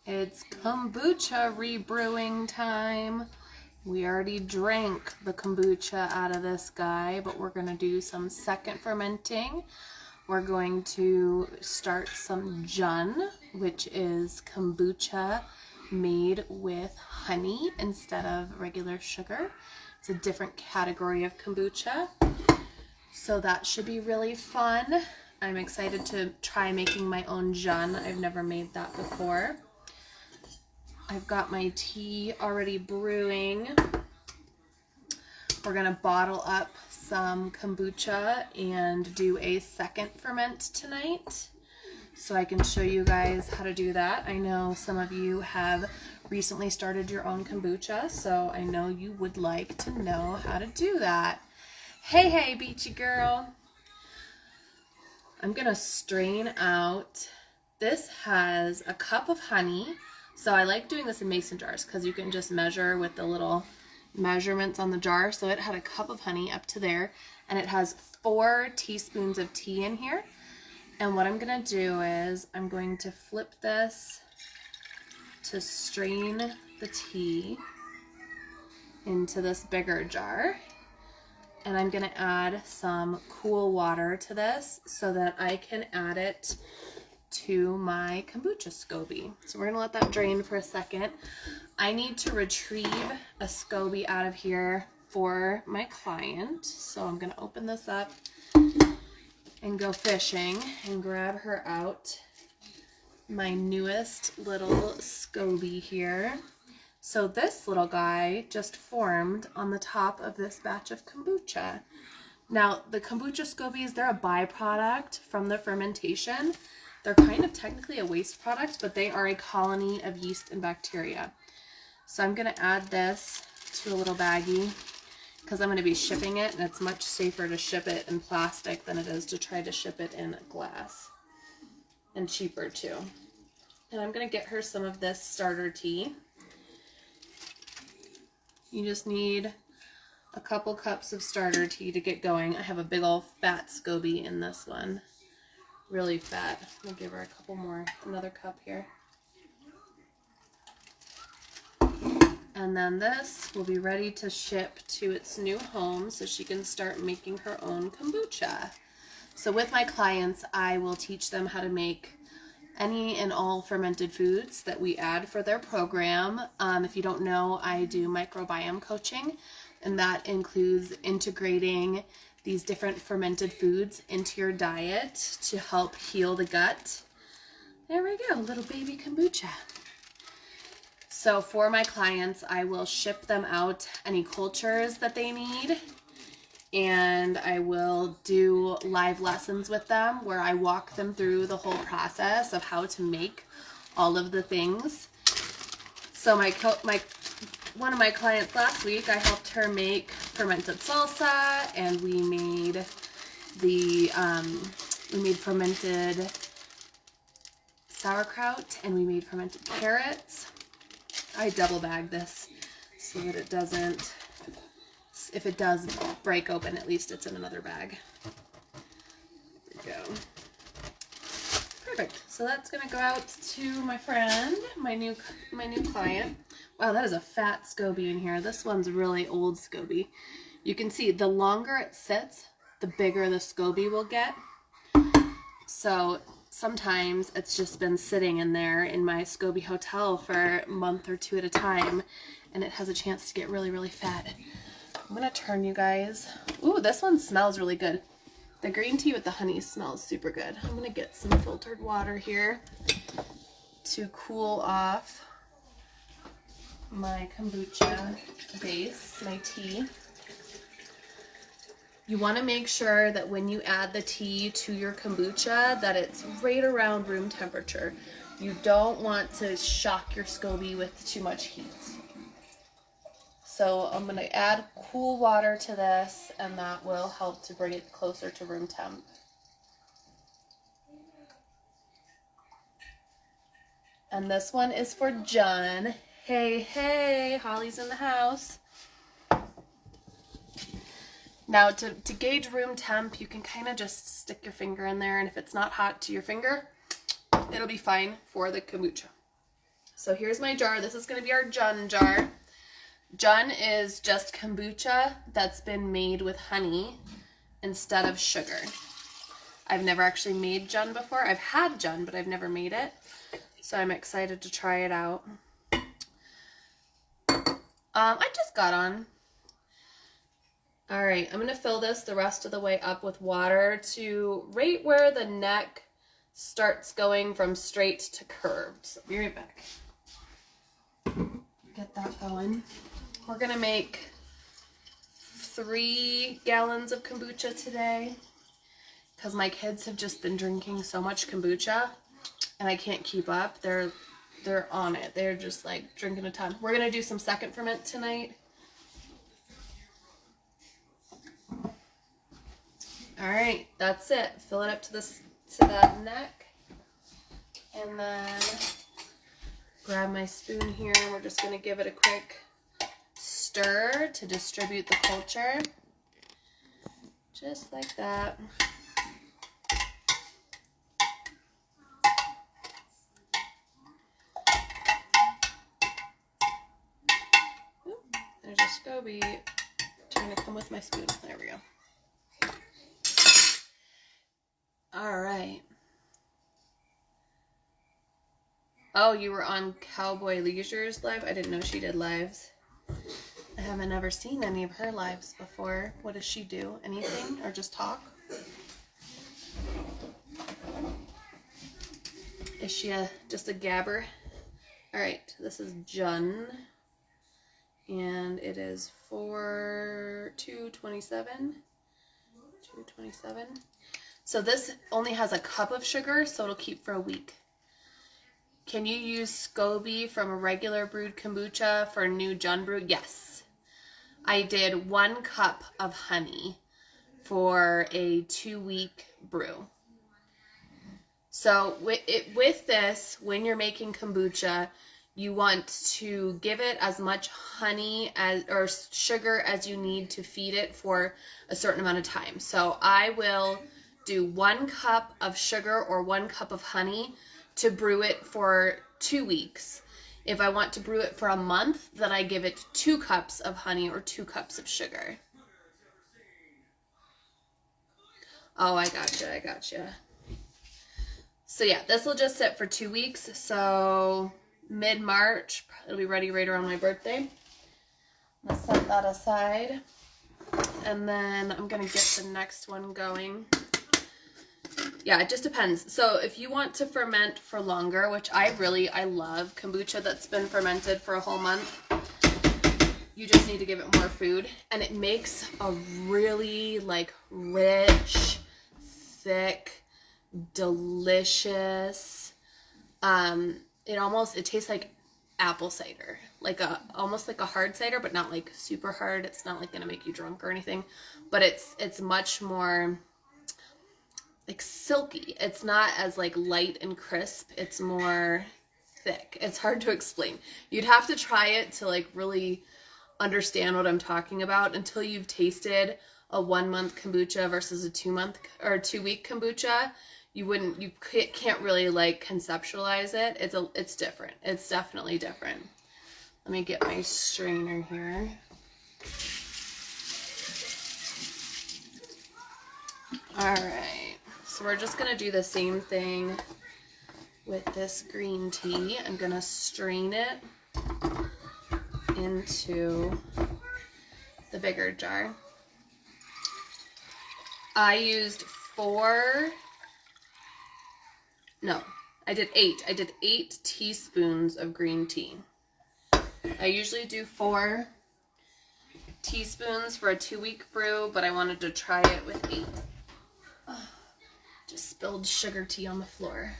It's kombucha rebrewing time. We already drank the kombucha out of this guy, but we're going to do some second fermenting. We're going to start some jun, which is kombucha made with honey instead of regular sugar. It's a different category of kombucha. So that should be really fun. I'm excited to try making my own jun. I've never made that before. I've got my tea already brewing. We're gonna bottle up some kombucha and do a second ferment tonight, so I can show you guys how to do that. I know some of you have recently started your own kombucha, so I know you would like to know how to do that. Hey, beachy girl. I'm gonna strain out. This has a cup of honey. So I like doing this in mason jars because you can just measure with the little measurements on the jar. So it had a cup of honey up to there, and it has 4 teaspoons of tea in here. And what I'm gonna do is I'm going to flip this to strain the tea into this bigger jar. And I'm gonna add some cool water to this so that I can add it to my kombucha SCOBY. So we're gonna let that drain for a second. I need to retrieve a SCOBY out of here for my client. So I'm gonna open this up and go fishing and grab her out my newest little SCOBY here. So this little guy just formed on the top of this batch of kombucha. Now the kombucha SCOBYs, they're a byproduct from the fermentation. They're kind of technically a waste product, but they are a colony of yeast and bacteria. So I'm gonna add this to a little baggie because I'm gonna be shipping it, and it's much safer to ship it in plastic than it is to try to ship it in glass. And cheaper too. And I'm gonna get her some of this starter tea. You just need a couple cups of starter tea to get going. I have a big old fat SCOBY in this one. Really fat. I'm gonna give her a couple more, another cup here. And then this will be ready to ship to its new home so she can start making her own kombucha. So with my clients, I will teach them how to make any and all fermented foods that we add for their program. If you don't know, I do microbiome coaching, and that includes integrating these different fermented foods into your diet to help heal the gut. There we go, little baby kombucha. So for my clients, I will ship them out any cultures that they need, and I will do live lessons with them where I walk them through the whole process of how to make all of the things. So one of my clients last week, I helped her make fermented salsa, and we made fermented sauerkraut, and we made fermented carrots. I double bag this so that it doesn't, if it does break open, at least it's in another bag. There we go. Perfect. So that's gonna go out to my friend, my new client. Wow, that is a fat SCOBY in here. This one's really old SCOBY. You can see the longer it sits, the bigger the SCOBY will get. So sometimes it's just been sitting in there in my SCOBY hotel for a month or 2 at a time, and it has a chance to get really, really fat. I'm gonna turn you guys. Ooh, this one smells really good. The green tea with the honey smells super good. I'm gonna get some filtered water here to cool off my kombucha base, my tea. You want to make sure that when you add the tea to your kombucha that it's right around room temperature. You don't want to shock your SCOBY with too much heat. So I'm going to add cool water to this, and that will help to bring it closer to room temp. And this one is for John. Hey, Holly's in the house. Now to gauge room temp, you can kind of just stick your finger in there, and if it's not hot to your finger, it'll be fine for the kombucha. So here's my jar. This is going to be our Jun jar. Jun is just kombucha that's been made with honey instead of sugar. I've never actually made Jun before. I've had Jun, but I've never made it. So I'm excited to try it out. I just got on. All right, I'm gonna fill this the rest of the way up with water to right where the neck starts going from straight to curved. So be right back. Get that going. We're gonna make 3 gallons of kombucha today because my kids have just been drinking so much kombucha and I can't keep up. They're on it. They're just like drinking a ton. We're gonna do some second ferment tonight. All right, that's it. Fill it up to that neck, and then grab my spoon here. And we're just gonna give it a quick stir to distribute the culture, just like that. There's a SCOBY trying to come with my spoon. There we go. All right. Oh, you were on Cowboy Leisure's live? I didn't know she did lives. I haven't ever seen any of her lives before. What does she do? Anything? Or just talk? Is she just a gabber? All right, this is Jun. And it is for $2.27. $2.27. So this only has a cup of sugar, so it'll keep for a week. Can you use SCOBY from a regular brewed kombucha for a new Jun brew? Yes. I did 1 cup of honey for a 2-week brew. So with this, when you're making kombucha, you want to give it as much honey or sugar as you need to feed it for a certain amount of time. So I will do 1 cup of sugar or 1 cup of honey to brew it for 2 weeks. If I want to brew it for a month, then I give it 2 cups of honey or 2 cups of sugar. Oh, I gotcha. So yeah, this will just sit for 2 weeks. So mid-March, it'll be ready right around my birthday. I'm gonna set that aside. And then I'm gonna get the next one going. Yeah, it just depends. So if you want to ferment for longer, which I love kombucha that's been fermented for a whole month, you just need to give it more food. And it makes a really like rich, thick, delicious, it tastes like apple cider, almost like a hard cider, but not like super hard. It's not like gonna make you drunk or anything, but it's much more like silky. It's not as like light and crisp. It's more thick. It's hard to explain. You'd have to try it to like really understand what I'm talking about. Until you've tasted a 1-month kombucha versus a 2-month or 2-week kombucha, you can't really like conceptualize it. It's different. It's definitely different. Let me get my strainer here. All right. So we're just gonna do the same thing with this green tea. I'm gonna strain it into the bigger jar. I used 8. I did 8 teaspoons of green tea. I usually do 4 teaspoons for a 2-week brew, but I wanted to try it with 8. Oh, just spilled sugar tea on the floor.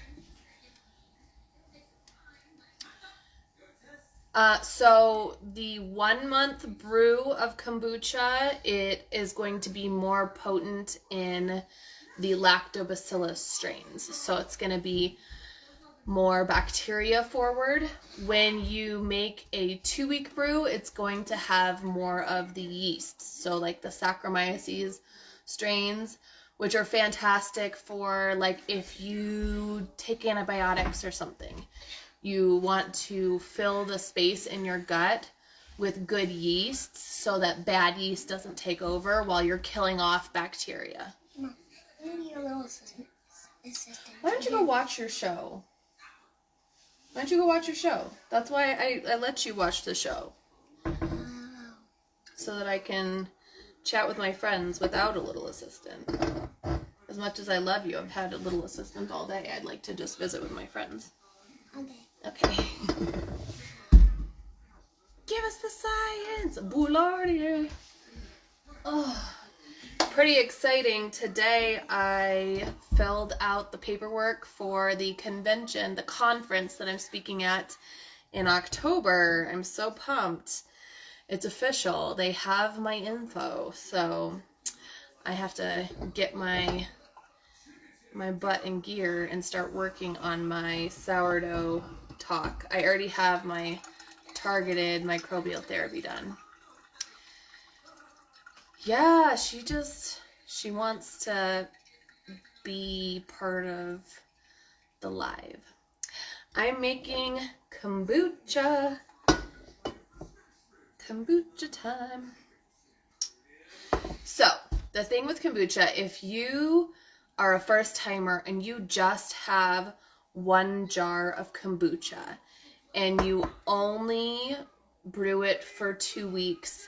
So the 1-month brew of kombucha, it is going to be more potent in the lactobacillus strains. So it's going to be more bacteria forward. When you make a 2-week brew, it's going to have more of the yeast. So like the Saccharomyces strains, which are fantastic for like if you take antibiotics or something. You want to fill the space in your gut with good yeasts so that bad yeast doesn't take over while you're killing off bacteria. Mom, I need a little assistant. Why don't you go watch your show? Why don't you go watch your show? That's why I let you watch the show. So that I can chat with my friends without a little assistant. As much as I love you, I've had a little assistant all day. I'd like to just visit with my friends. Okay. Give us the science! Boulardier! Oh, pretty exciting. Today I filled out the paperwork for the convention, the conference that I'm speaking at in October. I'm so pumped. It's official. They have my info, so I have to get my butt in gear and start working on my sourdough talk. I already have my targeted microbial therapy done. Yeah, she wants to be part of the live. I'm making kombucha. Kombucha time. So, the thing with kombucha, if you are a first timer and you just have 1 jar of kombucha and you only brew it for 2 weeks,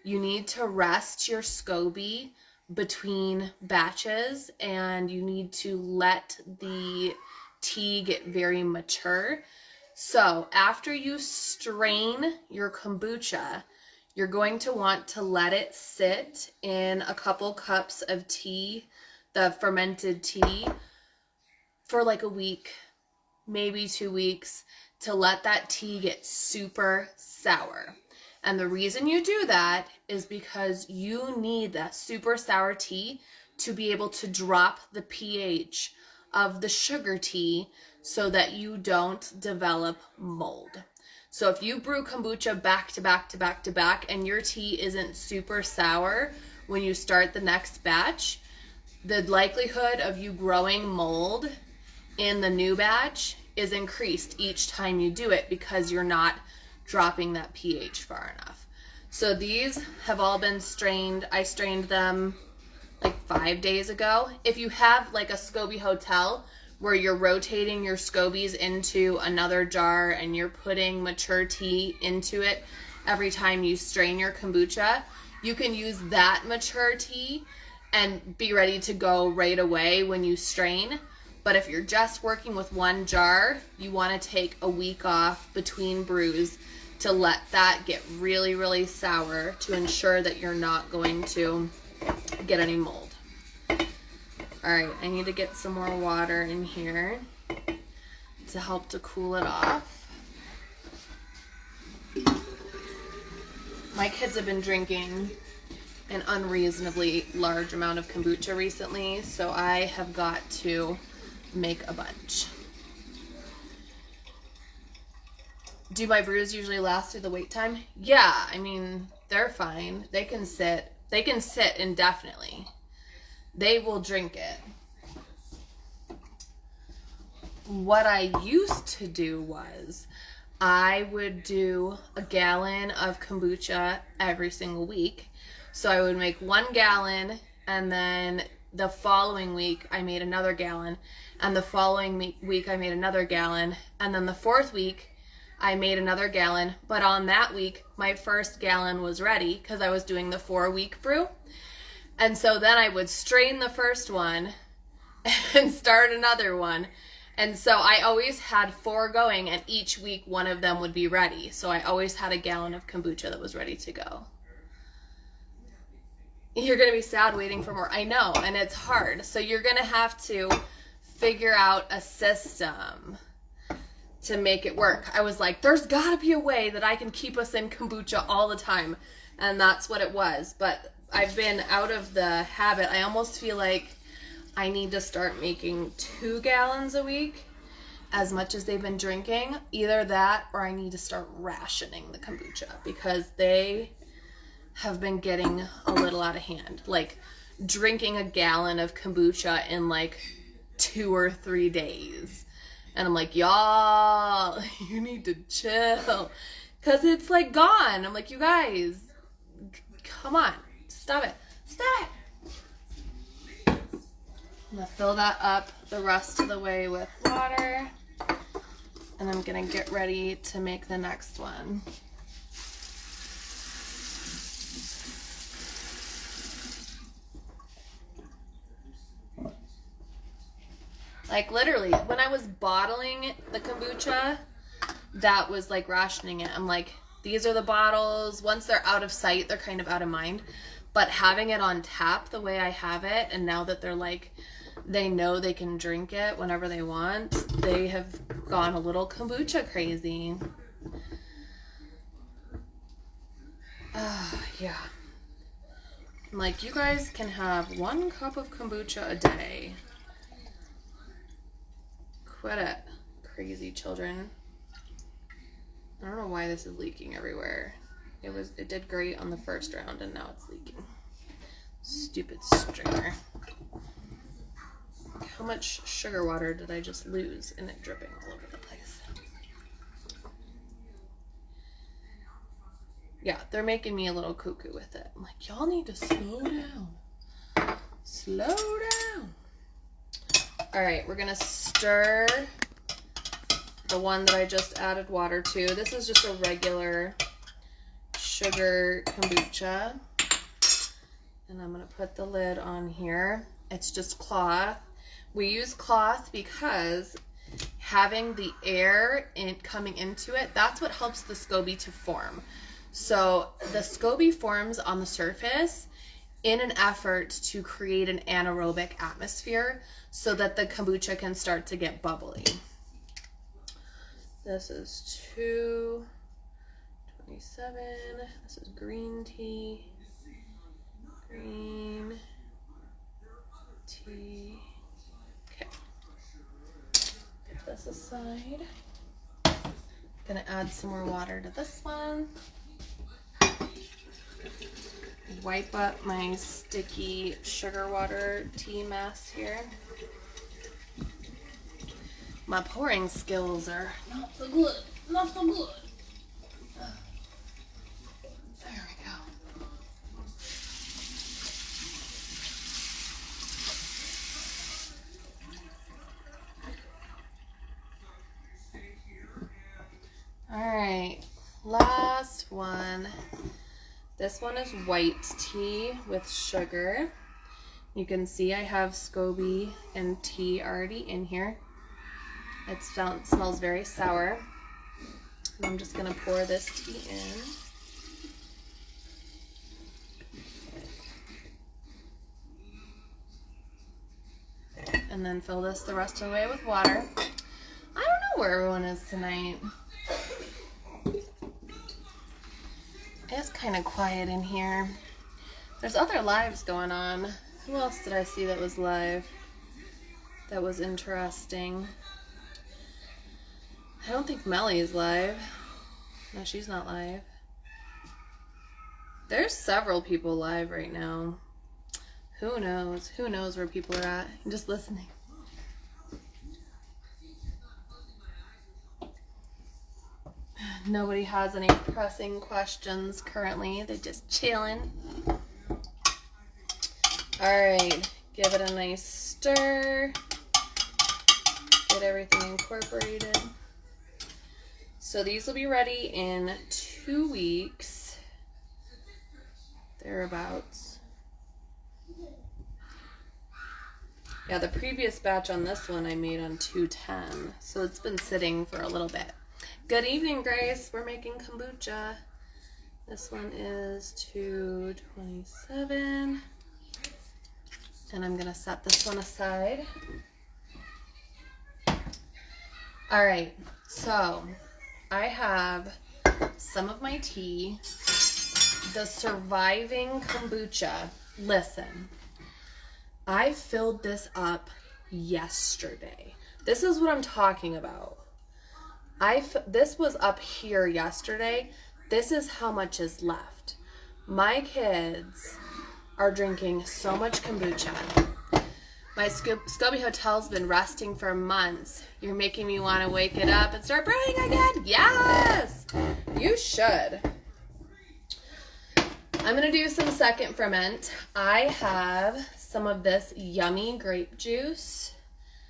you need to rest your SCOBY between batches and you need to let the tea get very mature. So after you strain your kombucha, you're going to want to let it sit in a couple cups of tea, the fermented tea, for like a week, maybe 2 weeks, to let that tea get super sour. And the reason you do that is because you need that super sour tea to be able to drop the pH of the sugar tea so that you don't develop mold. So if you brew kombucha back to back to back to back and your tea isn't super sour when you start the next batch, the likelihood of you growing mold in the new batch is increased each time you do it because you're not dropping that pH far enough. So these have all been strained. I strained them like 5 days ago. If you have like a SCOBY hotel where you're rotating your SCOBYs into another jar and you're putting mature tea into it every time you strain your kombucha, you can use that mature tea and be ready to go right away when you strain. But if you're just working with 1 jar, you want to take a week off between brews to let that get really, really sour to ensure that you're not going to get any mold. All right, I need to get some more water in here to help to cool it off. My kids have been drinking an unreasonably large amount of kombucha recently, so I have got to make a bunch. Do my brews usually last through the wait time? Yeah, I mean, they're fine. They can sit indefinitely. They will drink it. What I used to do was I would do a gallon of kombucha every single week. So I would make 1 gallon and then the following week I made another gallon and the following week I made another gallon and then the 4th week I made another gallon. But on that week, my first gallon was ready because I was doing the 4-week brew. And so then I would strain the first one and start another one. And so I always had 4 going and each week one of them would be ready. So I always had a gallon of kombucha that was ready to go. You're going to be sad waiting for more. I know, and it's hard. So you're going to have to figure out a system to make it work. I was like, there's got to be a way that I can keep us in kombucha all the time. And that's what it was. But I've been out of the habit. I almost feel like I need to start making 2 gallons a week as much as they've been drinking. Either that or I need to start rationing the kombucha because they have been getting a little out of hand. Like drinking a gallon of kombucha in like 2 or 3 days. And I'm like, y'all, you need to chill. Because it's like gone. I'm like, you guys, come on. Stop it. Stop it. I'm going to fill that up the rest of the way with water. And I'm going to get ready to make the next one. Like literally, when I was bottling the kombucha, that was like rationing it. I'm like, these are the bottles. Once they're out of sight, they're kind of out of mind. But having it on tap the way I have it, and now that they're like, they know they can drink it whenever they want, they have gone a little kombucha crazy. Yeah. I'm like, you guys can have 1 cup of kombucha a day. Quit it, crazy children. I don't know why this is leaking everywhere. It did great on the first round and now it's leaking. Stupid strainer. How much sugar water did I just lose in it dripping all over the place? Yeah, they're making me a little cuckoo with it. I'm like, y'all need to slow down. Slow down. All right, we're gonna stir the one that I just added water to. This is just a regular sugar kombucha. And I'm gonna put the lid on here. It's just cloth. We use cloth because having the air coming into it, that's what helps the SCOBY to form. So the SCOBY forms on the surface in an effort to create an anaerobic atmosphere so that the kombucha can start to get bubbly. This is 227. This is green tea. Green tea. Okay. Put this aside. Gonna add some more water to this one. Wipe up my sticky sugar water tea mess here. My pouring skills are not so good. Not so good. There we go. All right, last one. This one is white tea with sugar. You can see I have SCOBY and tea already in here. It smells very sour. And I'm just gonna pour this tea in. And then fill this the rest of the way with water. I don't know where everyone is tonight. It's kind of quiet in here. There's other lives going on. Who else did I see that was live? That was interesting. I don't think Melly is live. No, she's not live. There's several people live right now. Who knows? Who knows where people are at? I'm just listening. Nobody has any pressing questions currently. They're just chilling. Alright, give it a nice stir. Get everything incorporated. So these will be ready in 2 weeks. Thereabouts. Yeah, the previous batch on this one I made on 210. So it's been sitting for a little bit. Good evening, Grace. We're making kombucha. This one is 227. And I'm going to set this one aside. All right. So I have some of my tea. The Surviving Kombucha. Listen, I filled this up yesterday. This is what I'm talking about. This was up here yesterday. This is how much is left. My kids are drinking so much kombucha. My Scobie Hotel's been resting for months. You're making me want to wake it up and start brewing again? Yes! You should. I'm going to do some second ferment. I have some of this yummy grape juice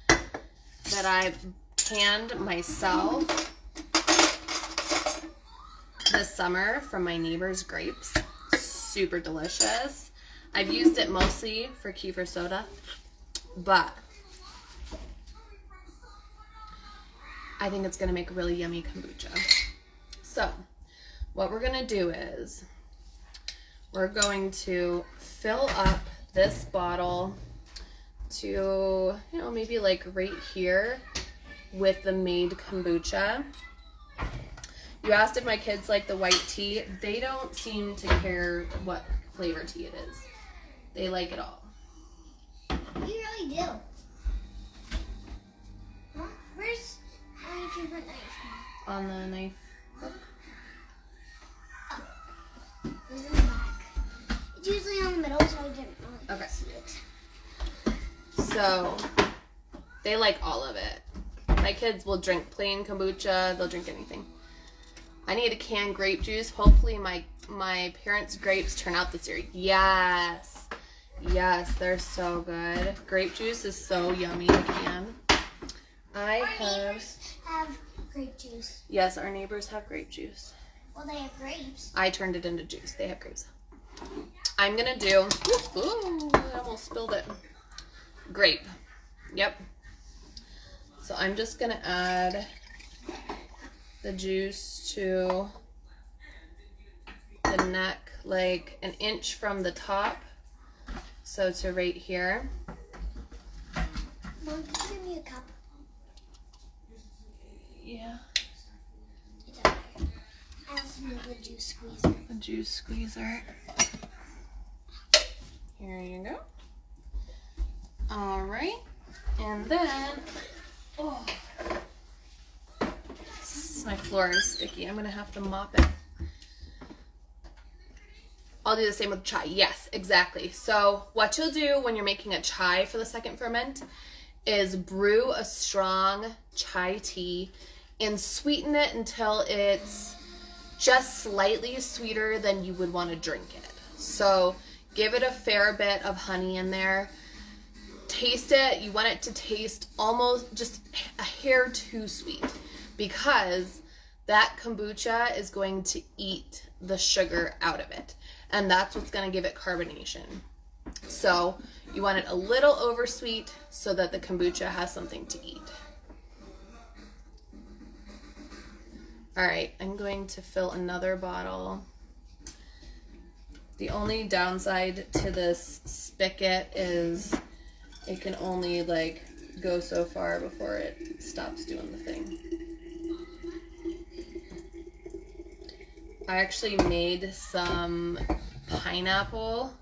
that I've canned myself this summer from my neighbor's grapes. Super delicious. I've used it mostly for kefir soda, but I think it's going to make a really yummy kombucha. So what we're going to do is we're going to fill up this bottle to, maybe like right here with the made kombucha. You asked if my kids like the white tea. They don't seem to care what flavor tea it is. They like it all. You really do. Huh? Where's my favorite knife? On the knife hook. Oh. It's in the back. It's usually on the middle, so I didn't really see it. So, they like all of it. My kids will drink plain kombucha. They'll drink anything. I need a canned grape juice. Hopefully my parents' grapes turn out this year. Yes. Yes, they're so good. Grape juice is so yummy to can. Our neighbors have grape juice. Yes, our neighbors have grape juice. Well, they have grapes. I turned it into juice. They have grapes. I'm going to do... Ooh, I almost spilled it. Grape. Yep. So I'm just going to add the juice to the neck, like an inch from the top. So to right here. Mom, can you give me a cup? Yeah. It's up there. I also need the juice squeezer. The juice squeezer. Here you go. All right. And then, my floor is sticky. I'm going to have to mop it. I'll do the same with chai. Yes, exactly. So what you'll do when you're making a chai for the second ferment is brew a strong chai tea and sweeten it until it's just slightly sweeter than you would want to drink it. So give it a fair bit of honey in there. Taste it. You want it to taste almost just a hair too sweet, because that kombucha is going to eat the sugar out of it. And that's what's going to give it carbonation. So you want it a little oversweet so that the kombucha has something to eat. All right, I'm going to fill another bottle. The only downside to this spigot is it can only go so far before it stops doing the thing. I actually made some pineapple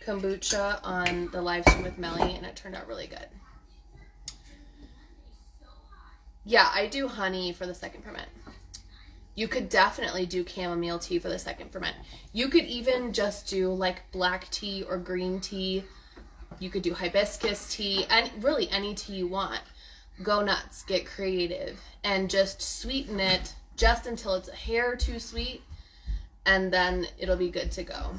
kombucha on the live stream with Melly, and it turned out really good. Yeah, I do honey for the second ferment. You could definitely do chamomile tea for the second ferment. You could even just do black tea or green tea. You could do hibiscus tea, and really any tea you want. Go nuts, get creative, and just sweeten it just until it's a hair too sweet, and then it'll be good to go.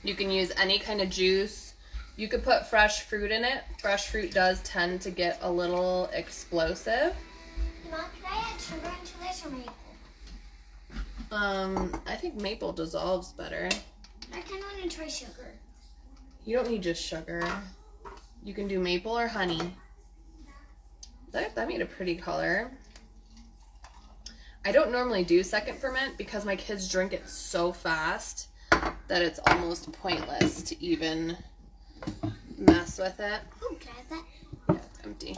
You can use any kind of juice. You could put fresh fruit in it. Fresh fruit does tend to get a little explosive. Mom, can I add sugar into this or maple? I think maple dissolves better. I kind of want to try sugar. You don't need just sugar. You can do maple or honey. That made a pretty color. I don't normally do second ferment because my kids drink it so fast that it's almost pointless to even mess with it. Oh, can I have that? Yeah, it's empty.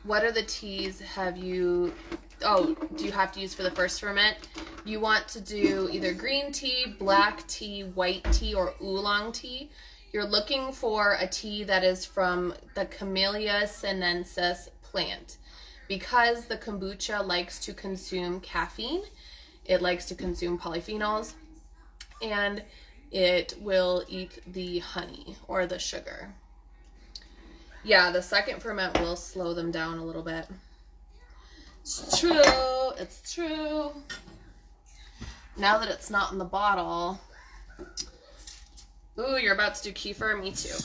What are the teas do you have to use for the first ferment? You want to do either green tea, black tea, white tea, or oolong tea. You're looking for a tea that is from the Camellia sinensis plant. Because the kombucha likes to consume caffeine, It likes to consume polyphenols, and it will eat the honey or the sugar. Yeah, the second ferment will slow them down a little bit. It's true. It's true. Now that it's not in the bottle. Ooh, you're about to do kefir? Me too.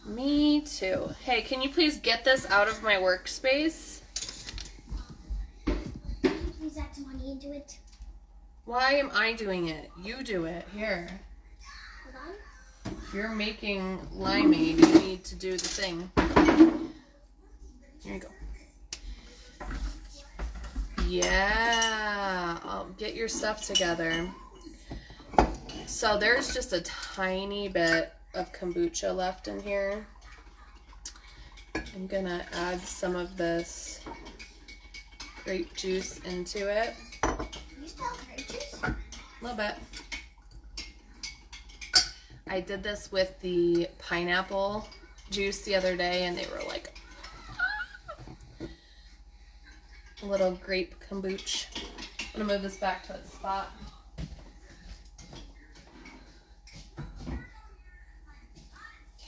Me too. Hey, can you please get this out of my workspace? Please add some honey into it. Why am I doing it? You do it. Here. Hold on. If you're making limeade, you need to do the thing. Here you go. Yeah. I'll get your stuff together. So there's just a tiny bit of kombucha left in here. I'm gonna add some of this grape juice into it. You still have grape juice? A little bit. I did this with the pineapple juice the other day, and they were like, ah! A little grape kombucha. I'm gonna move this back to its spot.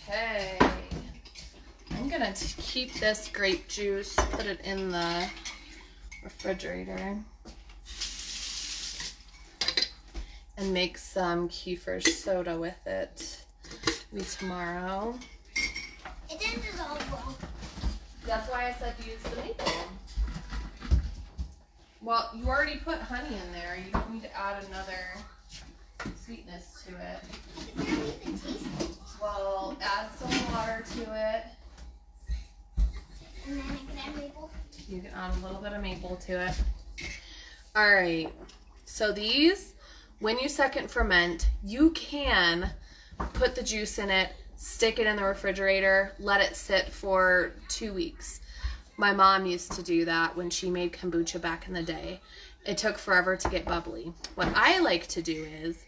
Okay. I'm gonna keep this grape juice, put it in the refrigerator, and make some kefir soda with it. Maybe tomorrow. It didn't dissolve well. That's why I said use the maple. Well, you already put honey in there. You don't need to add another sweetness to it. It didn't even taste it. Well, add some water to it. And then I can add maple. You can add a little bit of maple to it. All right. So these, when you second ferment, you can put the juice in it, stick it in the refrigerator, let it sit for 2 weeks. My mom used to do that when she made kombucha back in the day. It took forever to get bubbly. What I like to do is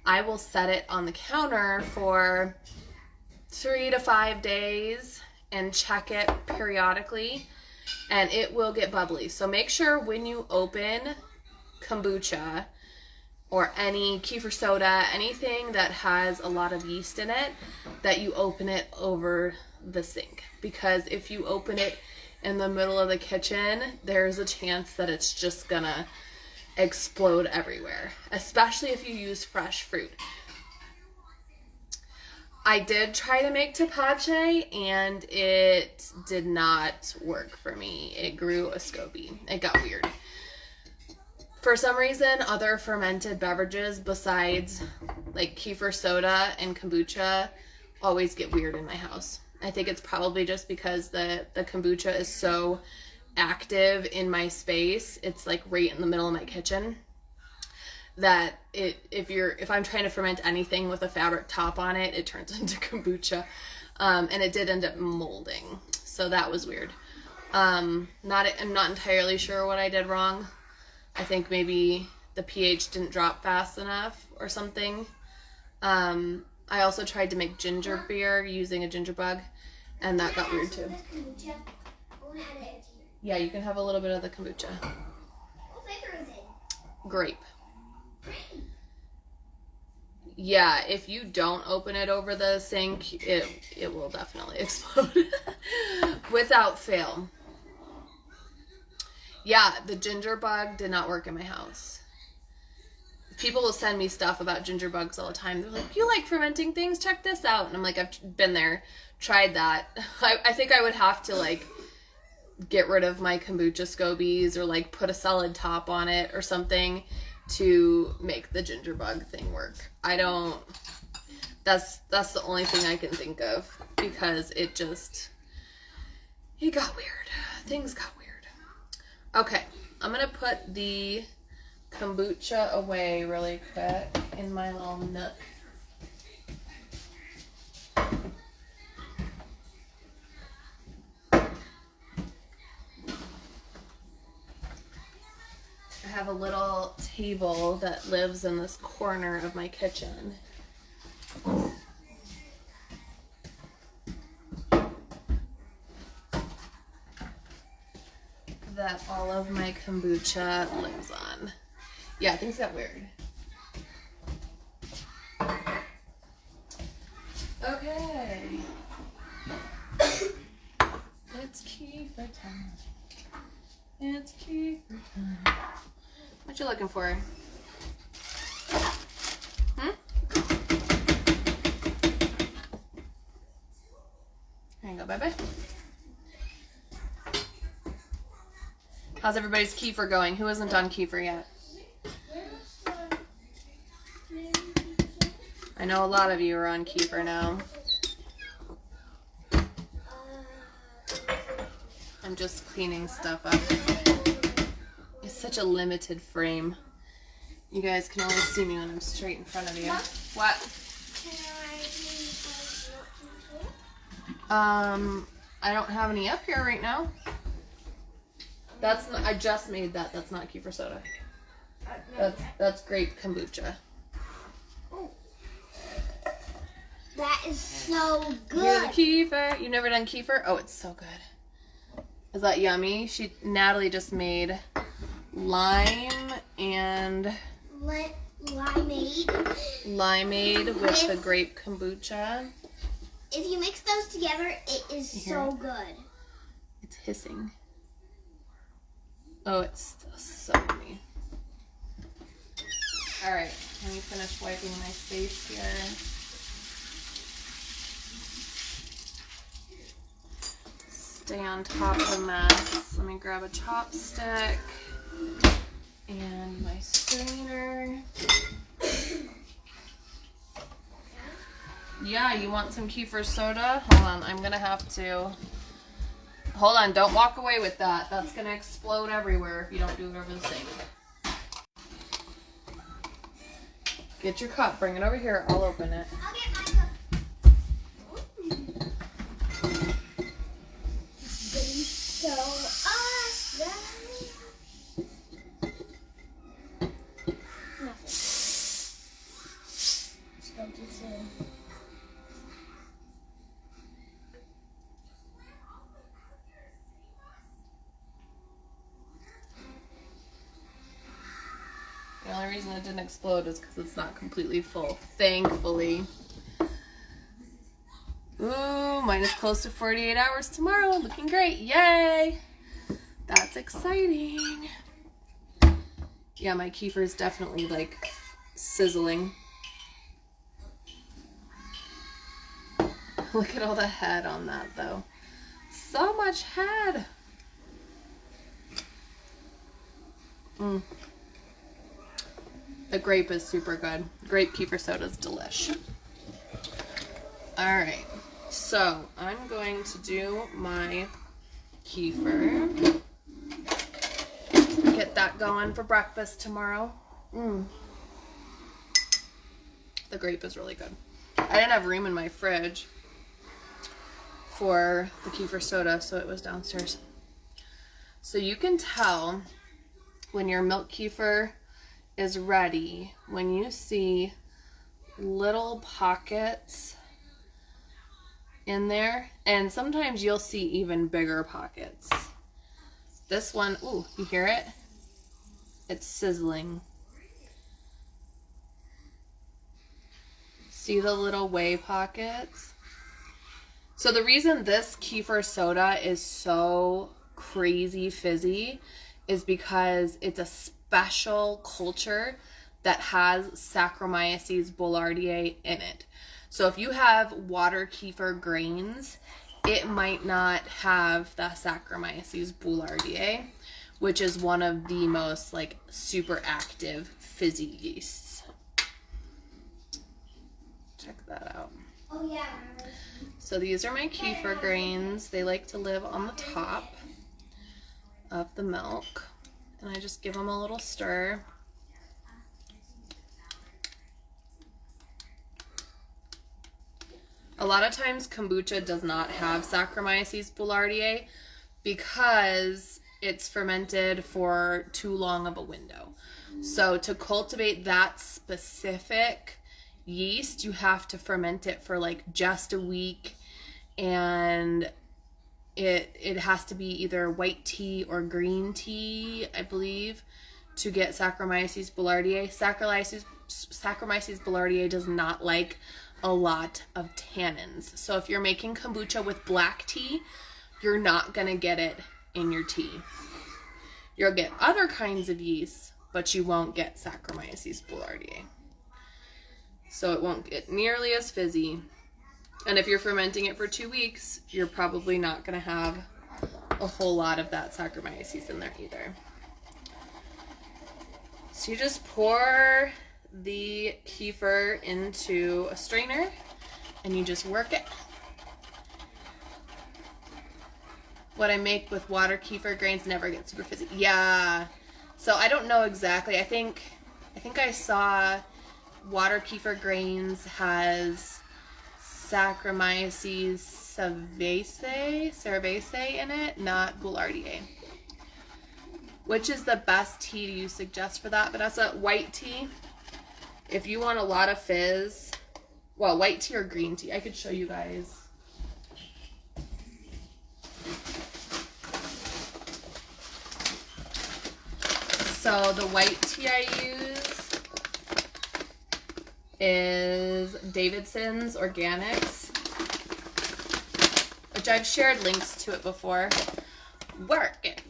I will set it on the counter for 3 to 5 days and check it periodically, and it will get bubbly. So make sure when you open kombucha or any kefir soda, anything that has a lot of yeast in it, that you open it over the sink. Because if you open it in the middle of the kitchen, there's a chance that it's just gonna explode everywhere, especially if you use fresh fruit. I did try to make tapache, and it did not work for me. It grew a SCOBY. It got weird. For some reason, other fermented beverages besides like kefir soda and kombucha always get weird in my house. I think it's probably just because the kombucha is so active in my space. It's like right in the middle of my kitchen, that if I'm trying to ferment anything with a fabric top on it, it turns into kombucha. And it did end up molding. So that was weird. I'm not entirely sure what I did wrong. I think maybe the pH didn't drop fast enough or something. I also tried to make ginger beer using a ginger bug, and that got weird too. Yeah, you can have a little bit of the kombucha. What flavor is it? Grape. Yeah, if you don't open it over the sink, it will definitely explode. Without fail. Yeah, the ginger bug did not work in my house. People will send me stuff about ginger bugs all the time. They're like, you like fermenting things? Check this out. And I'm like, I've been there, tried that. I think I would have to like get rid of my kombucha SCOBYs, or like put a solid top on it or something to make the ginger bug thing work. That's the only thing I can think of, because it got weird. Things got weird. Okay, I'm gonna put the kombucha away really quick in my little nook. I have a little table that lives in this corner of my kitchen. That all of my kombucha lives on. Yeah, things got weird. Okay. It's kefir time. It's kefir time. What you looking for? Hmm? There you go, baby. How's everybody's kefir going? Who hasn't done kefir yet? I know a lot of you are on kefir now. I'm just cleaning stuff up. It's such a limited frame. You guys can only see me when I'm straight in front of you. What? I don't have any up here right now. That's not, I just made that. That's not kefir soda. That's grape kombucha. That is so good. Here's the kefir. You've never done kefir? Oh, it's so good. Is that yummy? Natalie just made lime and limeade with the grape kombucha. If you mix those together, it is so good. It's hissing. Oh, it's so yummy. All right, let me finish wiping my face here. Stay on top of the mess. Let me grab a chopstick and my strainer. Yeah, you want some kefir soda? Hold on, I'm gonna have to. Hold on, don't walk away with that. That's gonna explode everywhere if you don't do it over the sink. Get your cup, bring it over here, I'll open it. I'll get my cup. So awesome. Nothing. Spoke too soon. The only reason it didn't explode is because it's not completely full, thankfully. Ooh, mine is close to 48 hours tomorrow. Looking great. Yay! That's exciting. Yeah, my kefir is definitely like sizzling. Look at all the head on that though. So much head. The grape is super good. Grape kefir soda is delish. Alright, so I'm going to do my kefir. Get that going for breakfast tomorrow. The grape is really good. I didn't have room in my fridge for the kefir soda, so it was downstairs. So you can tell when your milk kefir is ready when you see little pockets in there, and sometimes you'll see even bigger pockets. This one, ooh, you hear it? It's sizzling. See the little whey pockets? So the reason this kefir soda is so crazy fizzy is because it's a special culture that has Saccharomyces boulardii in it. So if you have water kefir grains, it might not have the Saccharomyces boulardii, which is one of the most like super active fizzy yeasts. Check that out. Oh yeah. So these are my kefir grains. They like to live on the top of the milk. And I just give them a little stir. A lot of times kombucha does not have Saccharomyces boulardii because it's fermented for too long of a window. So to cultivate that specific yeast, you have to ferment it for like just a week, and it has to be either white tea or green tea, I believe, to get Saccharomyces boulardii. Saccharomyces boulardii does not like a lot of tannins. So if you're making kombucha with black tea, you're not going to get it in your tea. You'll get other kinds of yeast, but you won't get Saccharomyces boulardii. So it won't get nearly as fizzy. And if you're fermenting it for 2 weeks, you're probably not going to have a whole lot of that Saccharomyces in there either. So you just pour the kefir into a strainer and you just work it. What I make with water kefir grains never gets super fizzy. Yeah. So I don't know exactly. I think I saw water kefir grains has Saccharomyces cerevisiae in it, not boulardii. Which is the best tea do you suggest for that? Vanessa, white tea. If you want a lot of fizz, well, white tea or green tea. I could show you guys. So the white tea I use is Davidson's Organics, which I've shared links to it before. Work it,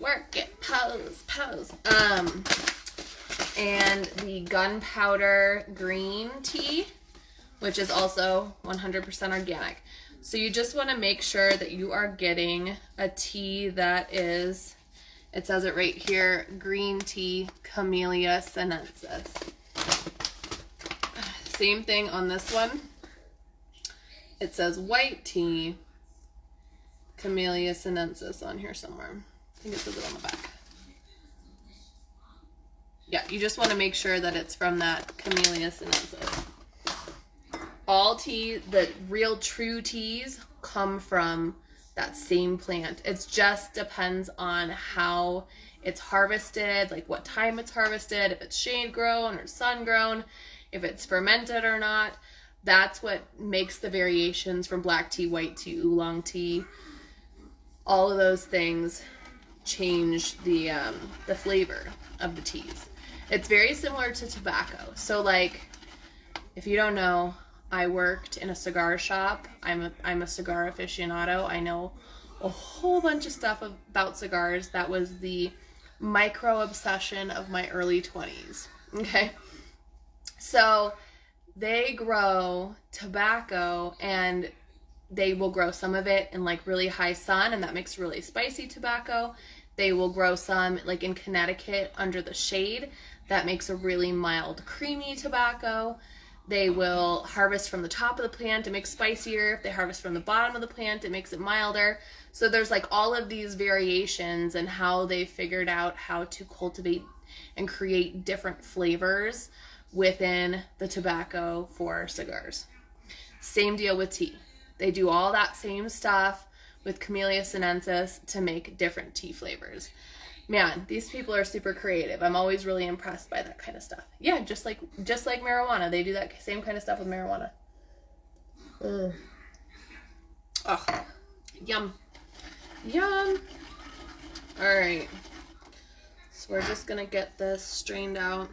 pose, pose. And the gunpowder green tea, which is also 100% organic. So you just want to make sure that you are getting a tea that is, it says it right here, green tea, Camellia sinensis. Same thing on this one. It says white tea, Camellia sinensis on here somewhere. I think it says it on the back. Yeah, you just want to make sure that it's from that Camellia sinensis. All tea, the real true teas, come from that same plant. It just depends on how it's harvested, like what time it's harvested, if it's shade grown or sun grown, if it's fermented or not. That's what makes the variations from black tea, white tea, oolong tea. All of those things change the flavor of the teas. It's very similar to tobacco. So like, if you don't know, I worked in a cigar shop. I'm a cigar aficionado. I know a whole bunch of stuff about cigars. That was the micro obsession of my early 20s. Okay. So they grow tobacco and they will grow some of it in like really high sun, and that makes really spicy tobacco. They will grow some like in Connecticut under the shade. That makes a really mild, creamy tobacco. They will harvest from the top of the plant, it makes spicier. If they harvest from the bottom of the plant, it makes it milder. So there's like all of these variations and how they figured out how to cultivate and create different flavors within the tobacco for cigars. Same deal with tea. They do all that same stuff with Camellia sinensis to make different tea flavors. Man, these people are super creative. I'm always really impressed by that kind of stuff. Yeah, just like marijuana. They do that same kind of stuff with marijuana. Oh, yum. Yum. All right. So we're just going to get this strained out.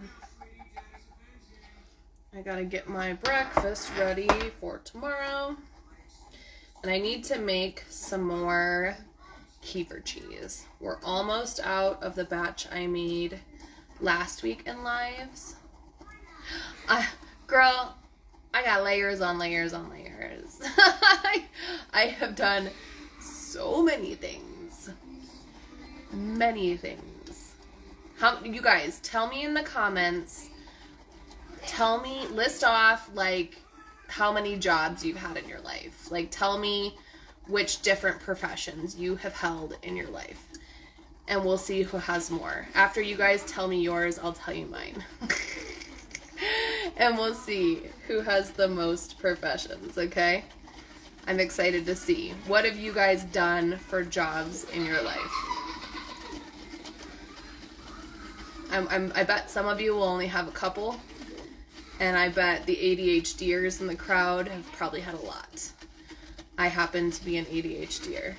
I got to get my breakfast ready for tomorrow. And I need to make some more kefir cheese. We're almost out of the batch I made last week in lives. Girl, I got layers on layers on layers. I have done so many things. Many things. You guys, tell me in the comments. List off like how many jobs you've had in your life. Like tell me which different professions you have held in your life. And we'll see who has more. After you guys tell me yours, I'll tell you mine. And we'll see who has the most professions, okay? I'm excited to see. What have you guys done for jobs in your life? I bet some of you will only have a couple. And I bet the ADHDers in the crowd have probably had a lot. I happen to be an ADHDer.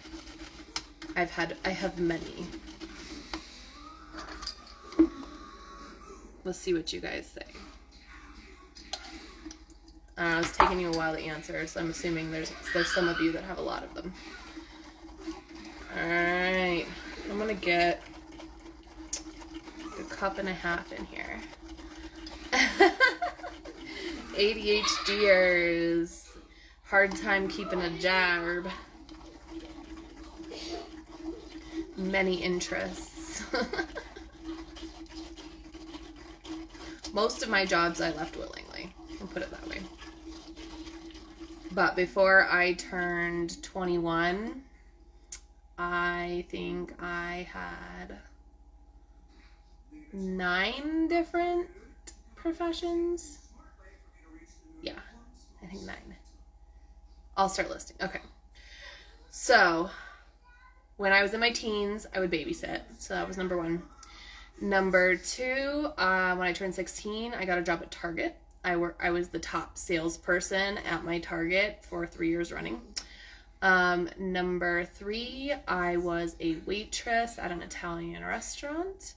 I have many. Let's see what you guys say. It's taking you a while to answer, so I'm assuming there's some of you that have a lot of them. Alright, I'm gonna get a cup and a half in here. ADHDers, hard time keeping a job. Many interests. Most of my jobs I left willingly, I'll put it that way. But before I turned 21, I think I had 9 different professions. Yeah, I think 9. I'll start listing. Okay. So, when I was in my teens, I would babysit. So that was number 1. Number 2, when I turned 16, I got a job at Target. I was the top salesperson at my Target for 3 years running. Number 3, I was a waitress at an Italian restaurant.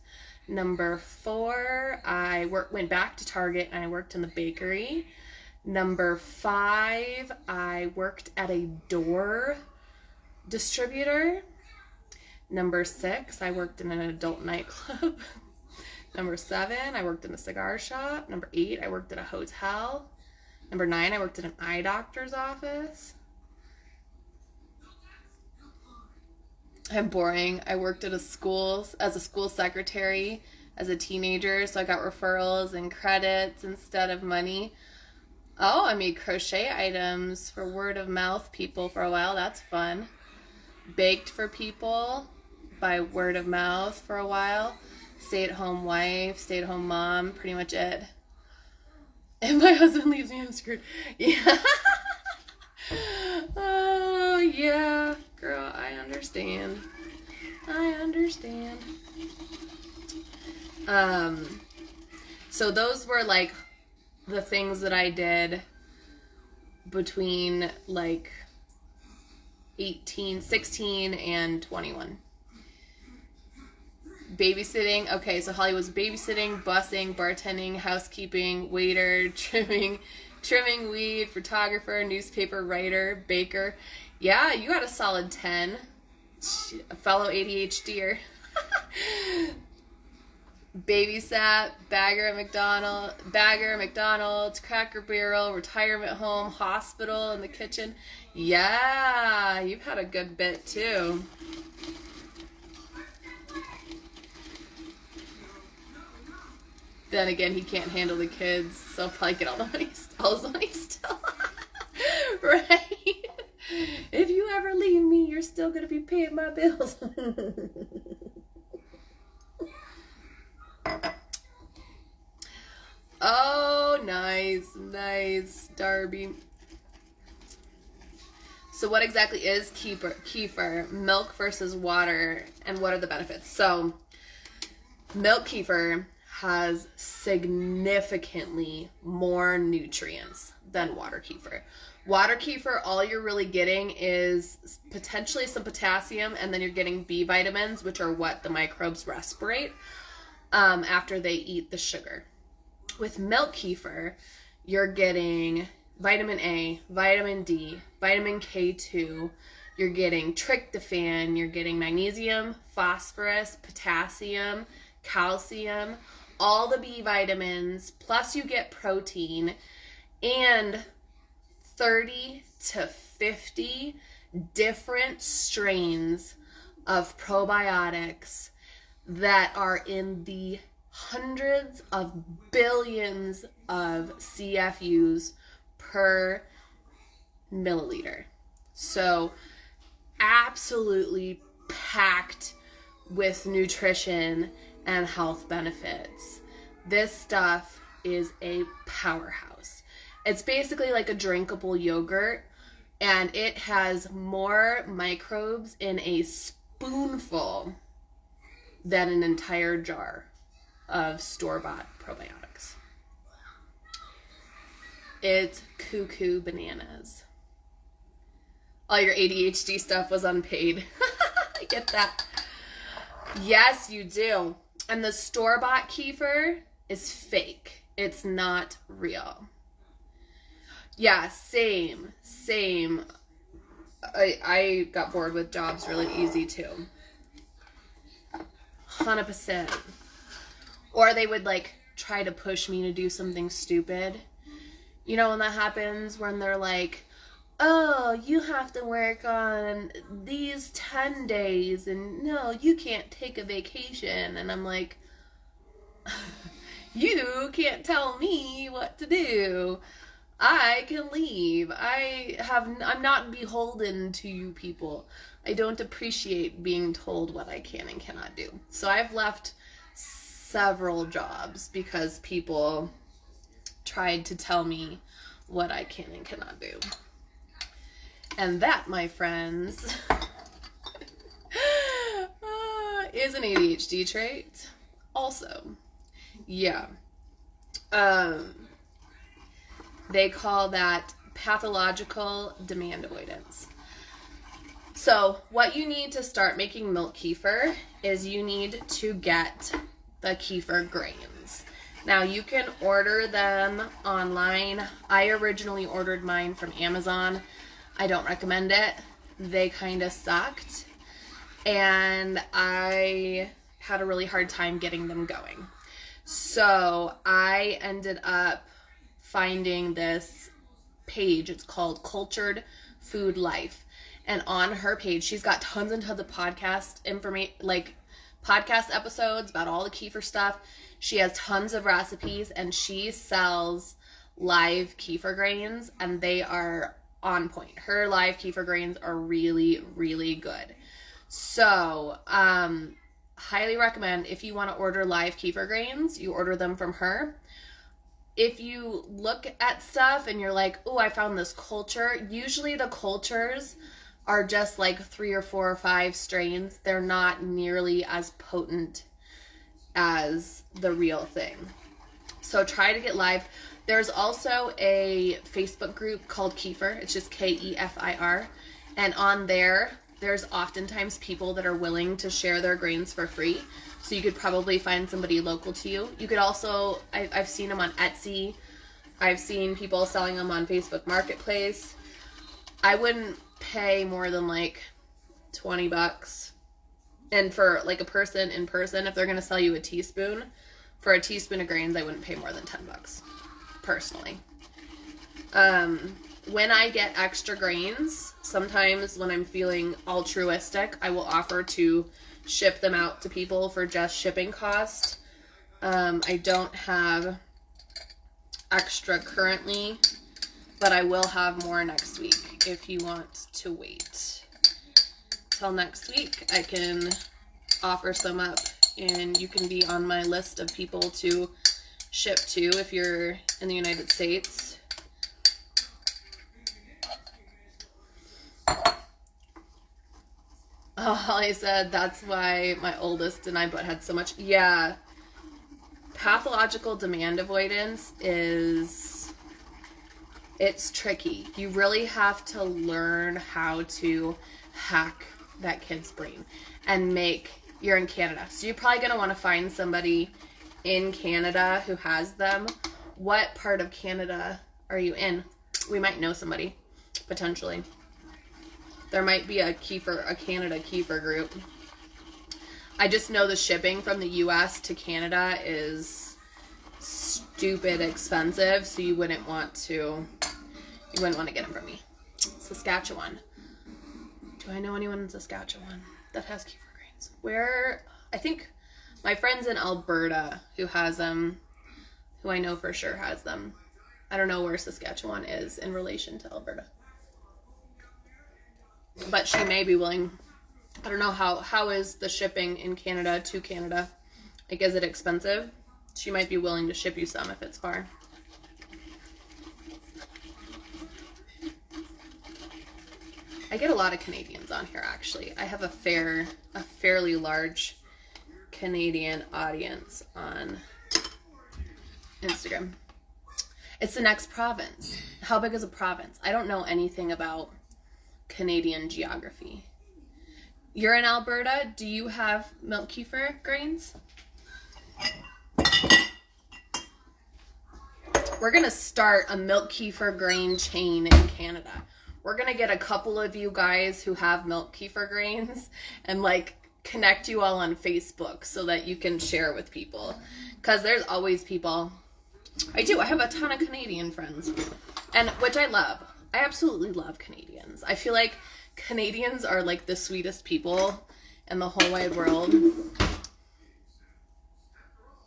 Number 4, I went back to Target and I worked in the bakery. Number 5, I worked at a door distributor. Number 6, I worked in an adult nightclub. Number 7, I worked in a cigar shop. Number 8, I worked at a hotel. Number 9, I worked at an eye doctor's office. I'm boring. I worked at a school as a school secretary as a teenager, so I got referrals and credits instead of money. Oh, I made crochet items for word of mouth people for a while. That's fun. Baked for people by word of mouth for a while. Stay-at-home wife, stay-at-home mom, pretty much it. If my husband leaves me, I'm screwed. Yeah. Oh, yeah. Girl, I understand. I understand. So those were like the things that I did between like 16 and 21. Babysitting. Okay, so Holly was babysitting, busing, bartending, housekeeping, waiter, trimming weed, photographer, newspaper writer, baker. Yeah, you got a solid 10. A fellow ADHDer. Babysat, bagger at McDonald's, Cracker Barrel, retirement home, hospital, in the kitchen. Yeah, you've had a good bit too. Then again, he can't handle the kids, so he'll probably get all his money still. Right? If you ever leave me, you're still going to be paying my bills. Oh, nice, Darby. So what exactly is kefir? Milk versus water, and what are the benefits? So, milk kefir has significantly more nutrients than water kefir. Water kefir, all you're really getting is potentially some potassium, and then you're getting B vitamins, which are what the microbes respirate after they eat the sugar. With milk kefir, you're getting vitamin A, vitamin D, vitamin K2, you're getting tryptophan, you're getting magnesium, phosphorus, potassium, calcium, all the B vitamins, plus you get protein, and 30 to 50 different strains of probiotics that are in the hundreds of billions of CFUs per milliliter. So absolutely packed with nutrition and health benefits. This stuff is a powerhouse. It's basically like a drinkable yogurt, and it has more microbes in a spoonful than an entire jar of store-bought probiotics. It's cuckoo bananas. All your ADHD stuff was unpaid. I get that. Yes, you do. And the store-bought kefir is fake. It's not real. Yeah, same. I got bored with jobs really easy too. 100%. Or they would like try to push me to do something stupid. You know when that happens, when they're like, oh, you have to work on these 10 days and no, you can't take a vacation. And I'm like, you can't tell me what to do. I can leave. I'm not beholden to you people. I don't appreciate being told what I can and cannot do. So I've left several jobs because people tried to tell me what I can and cannot do. And that, my friends, is an ADHD trait also. Yeah. They call that pathological demand avoidance. So what you need to start making milk kefir is you need to get the kefir grains. Now you can order them online. I originally ordered mine from Amazon. I don't recommend it. They kind of sucked. And I had a really hard time getting them going. So I ended up finding this page. It's called Cultured Food Life. And on her page, she's got tons and tons of podcast episodes about all the kefir stuff. She has tons of recipes, and she sells live kefir grains, and they are on point. Her live kefir grains are really, really good. So, highly recommend if you want to order live kefir grains, you order them from her. If you look at stuff and you're like, oh, I found this culture, usually the cultures are just like 3 or 4 or 5 strains. They're not nearly as potent as the real thing. So try to get live. There's also a Facebook group called Kefir. It's just Kefir. And on there's oftentimes people that are willing to share their grains for free. So you could probably find somebody local to you. You could also, I've seen them on Etsy. I've seen people selling them on Facebook Marketplace. I wouldn't pay more than like $20. And for like a person in person, if they're going to sell you a teaspoon, for a teaspoon of grains, I wouldn't pay more than $10, personally. When I get extra grains, sometimes when I'm feeling altruistic, I will offer to ship them out to people for just shipping cost. I don't have extra currently, but I will have more next week if you want to wait till next week. I can offer some up, and you can be on my list of people to ship to if you're in the United States. Oh, Holly said that's why my oldest and I both had so much. Yeah. Pathological demand avoidance it's tricky. You really have to learn how to hack that kid's brain and you're in Canada. So you're probably going to want to find somebody in Canada who has them. What part of Canada are you in? We might know somebody, potentially. There might be a Canada kefir group. I just know the shipping from the U.S. to Canada is stupid expensive, so you wouldn't want to get them from me. Saskatchewan. Do I know anyone in Saskatchewan that has kefir grains? I think my friend's in Alberta who has them, who I know for sure has them. I don't know where Saskatchewan is in relation to Alberta. But she may be willing. I don't know how is the shipping in Canada to Canada. Like, is it expensive? She might be willing to ship you some if it's far. I get a lot of Canadians on here, actually. I have a fairly large Canadian audience on Instagram. It's the next province. How big is a province? I don't know anything about Canadian geography. You're in Alberta. Do you have milk kefir grains? we're going to start a milk kefir grain chain in Canada. We're going to get a couple of you guys who have milk kefir grains and like connect you all on Facebook so that you can share with people. Because there's always people. I have a ton of Canadian friends, and which I love. I absolutely love Canadians. I feel like Canadians are like the sweetest people in the whole wide world.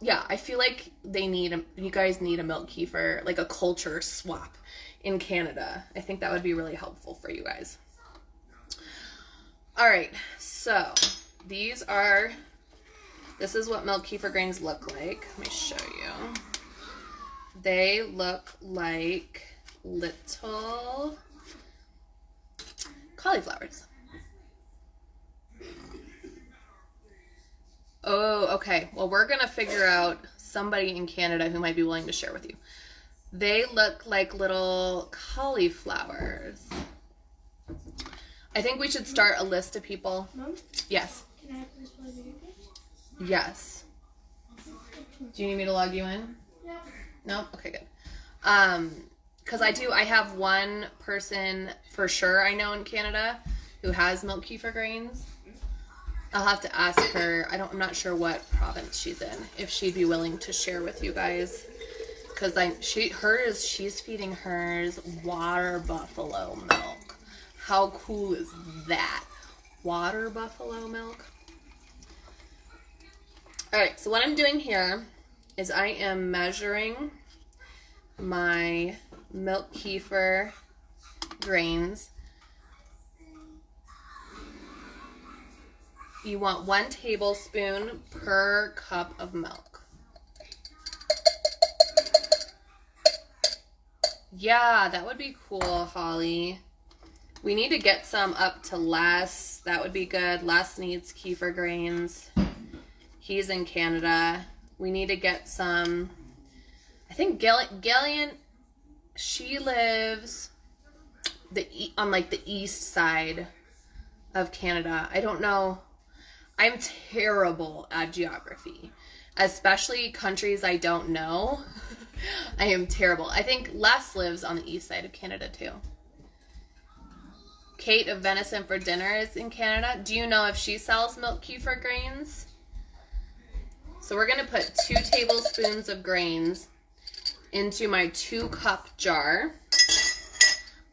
Yeah, I feel like you guys need a milk kefir, like a culture swap in Canada. I think that would be really helpful for you guys. All right, so this is what milk kefir grains look like. Let me show you. They look like little cauliflowers. Oh, okay. Well, we're going to figure out somebody in Canada who might be willing to share with you. They look like little cauliflowers. I think we should start a list of people. Mom? Yes. Can I please play video games? Yes. Do you need me to log you in? Yeah. No? Okay, good. Because I have one person for sure I know in Canada who has milk kefir grains. I'll have to ask her. I'm not sure what province she's in, if she'd be willing to share with you guys. Because she's feeding hers water buffalo milk. How cool is that? Water buffalo milk. Alright, so what I'm doing here is I am measuring my milk kefir grains. You want 1 tablespoon per cup of milk. Yeah, that would be cool, Holly. We need to get some up to Les. That would be good. Les needs kefir grains. He's in Canada. We need to get some. I think Gillian, she lives on like the east side of Canada. I don't know. I'm terrible at geography, especially countries I don't know. I am terrible. I think Les lives on the east side of Canada too. Kate of Venison for Dinner is in Canada. Do you know if she sells milk kefir grains? So we're going to put 2 tablespoons of grains into my 2-cup jar.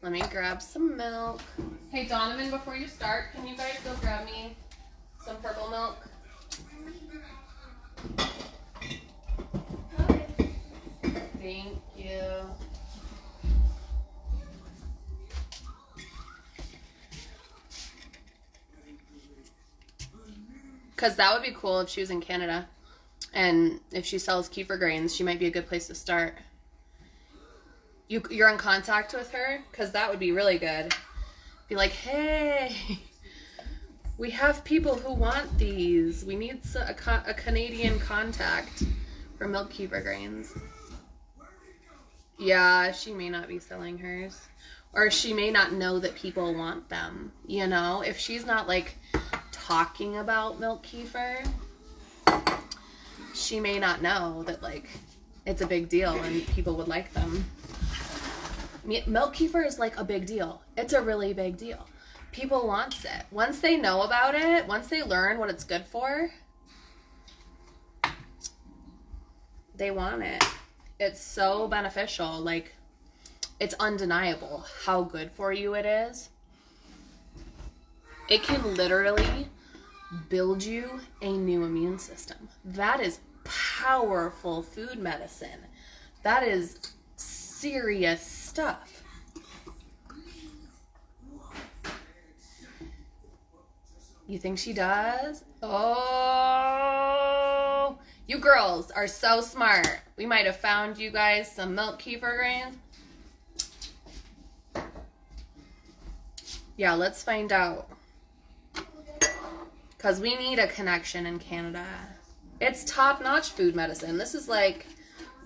Let me grab some milk. Hey, Donovan, before you start, can you guys go grab me some purple milk? Thank you. Because that would be cool if she was in Canada. And if she sells kefir grains, she might be a good place to start. You're in contact with her? Because that would be really good. Be like, hey, we have people who want these. We need a Canadian contact for milk kefir grains. Yeah, she may not be selling hers. Or she may not know that people want them. You know, if she's not like talking about milk kefir, she may not know that like it's a big deal and people would like them. Milk kefir is like a big deal. It's a really big deal. People want it. Once they know about it, once they learn what it's good for, they want it. It's so beneficial. Like, it's undeniable how good for you it is. It can literally build you a new immune system. That is powerful food medicine. That is serious stuff. You think she does? Oh, you girls are so smart. We might have found you guys some milk kefir grains. Yeah, let's find out. Because we need a connection in Canada. It's top-notch food medicine. This is like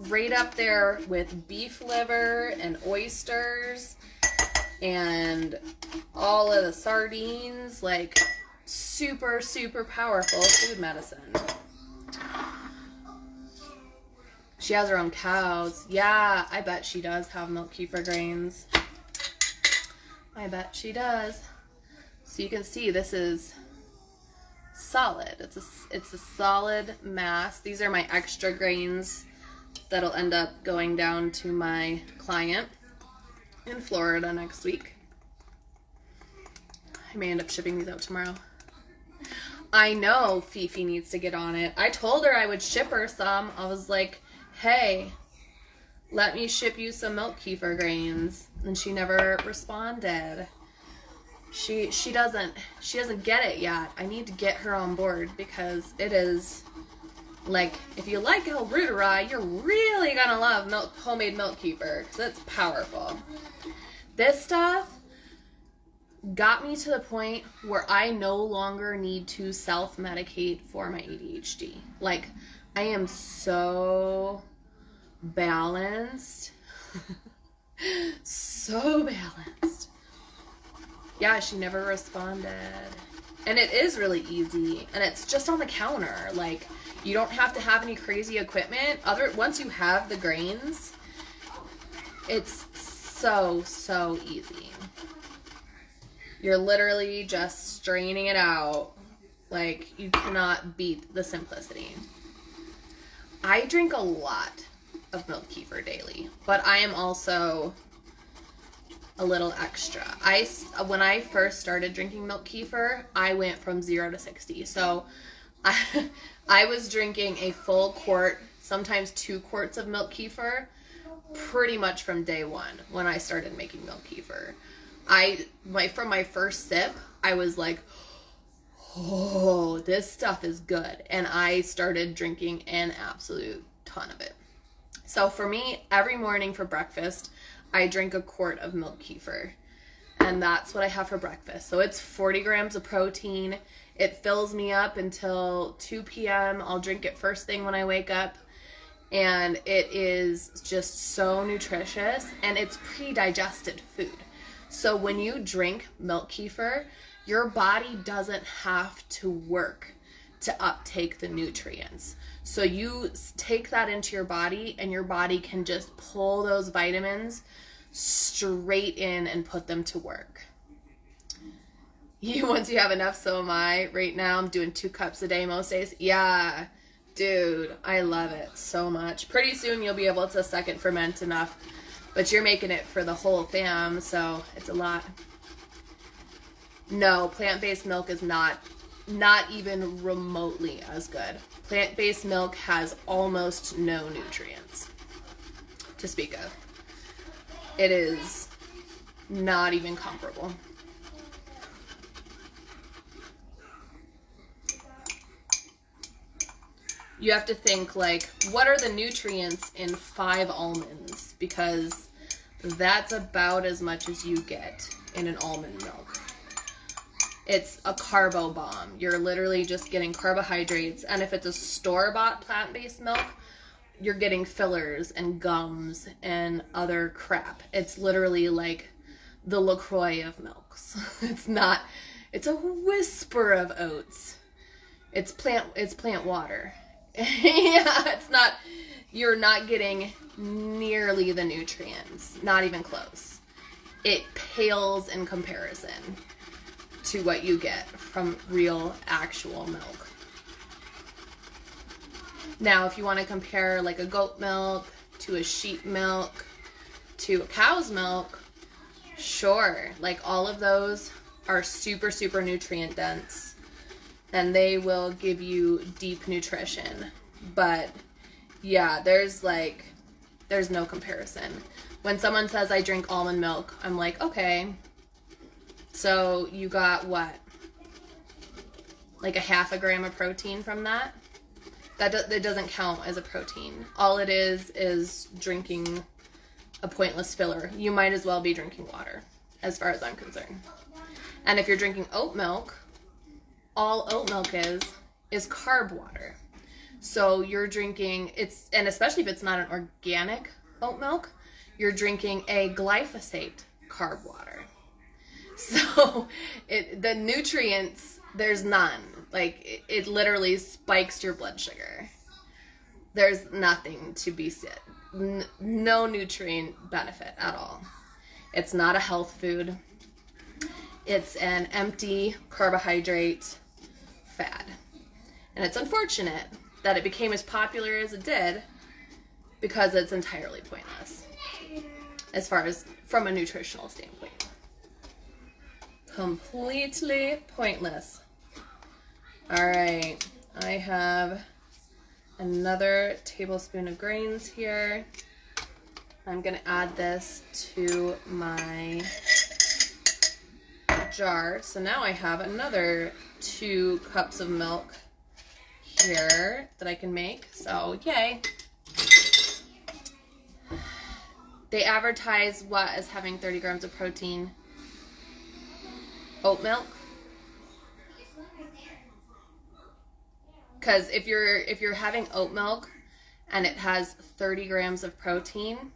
right up there with beef liver and oysters and all of the sardines. Like super, super powerful food medicine. She has her own cows. Yeah, I bet she does have milk kefir grains. I bet she does. So you can see this is solid. It's a solid mass. These are my extra grains that'll end up going down to my client in Florida next week. I may end up shipping these out tomorrow. I know Fifi needs to get on it. I told her I would ship her some. I was like, hey, let me ship you some milk kefir grains. And she never responded. She doesn't get it yet. I need to get her on board because it is like, if you like Alruterai, you're really gonna love homemade milk kefir because it's powerful. This stuff got me to the point where I no longer need to self-medicate for my ADHD. Like, I am so balanced. So balanced. Yeah, she never responded. And it is really easy. And it's just on the counter. Like, you don't have to have any crazy equipment. Once you have the grains, it's so easy. You're literally just straining it out. Like, you cannot beat the simplicity. I drink a lot of milk kefir daily, but I am also a little extra. When I first started drinking milk kefir, I went from 0 to 60. So I was drinking a full quart, sometimes 2 quarts of milk kefir, pretty much from day one when I started making milk kefir. From my first sip, I was like, oh, this stuff is good. And I started drinking an absolute ton of it. So for me, every morning for breakfast, I drink a quart of milk kefir. And that's what I have for breakfast. So it's 40 grams of protein. It fills me up until 2 p.m. I'll drink it first thing when I wake up. And it is just so nutritious. And it's pre-digested food. So when you drink milk kefir, your body doesn't have to work to uptake the nutrients. So you take that into your body and your body can just pull those vitamins straight in and put them to work. Once you have enough, so am I. Right now I'm doing 2 cups a day most days. Yeah, dude, I love it so much. Pretty soon you'll be able to second ferment enough, but you're making it for the whole fam, so it's a lot. No, plant-based milk is not even remotely as good. Plant-based milk has almost no nutrients to speak of. It is not even comparable. You have to think, like, what are the nutrients in 5 almonds? Because that's about as much as you get in an almond milk. It's a carbo bomb. You're literally just getting carbohydrates. And if it's a store-bought plant-based milk, you're getting fillers and gums and other crap. It's literally like the LaCroix of milks. It's a whisper of oats. It's plant water. Yeah, you're not getting nearly the nutrients. Not even close. It pales in comparison to what you get from real, actual milk. Now, if you want to compare like a goat milk to a sheep milk to a cow's milk, sure. Like, all of those are super, super nutrient dense and they will give you deep nutrition. But yeah, there's no comparison. When someone says I drink almond milk, I'm like, okay, so you got what? Like 1/2 gram of protein from that? That doesn't count as a protein. All it is drinking a pointless filler. You might as well be drinking water, as far as I'm concerned. And if you're drinking oat milk, all oat milk is carb water. So you're drinking, and especially if it's not an organic oat milk, you're drinking a glyphosate carb water. So the nutrients, there's none. Like, it literally spikes your blood sugar. There's nothing to be said. No nutrient benefit at all. It's not a health food. It's an empty carbohydrate fad. And it's unfortunate that it became as popular as it did because it's entirely pointless as far as from a nutritional standpoint. Completely pointless. All right, I have another tablespoon of grains here. I'm gonna add this to my jar. So now I have another 2 cups of milk here that I can make. So yay. They advertise what as having 30 grams of protein. Oat milk. Because if you're having oat milk and it has 30 grams of protein,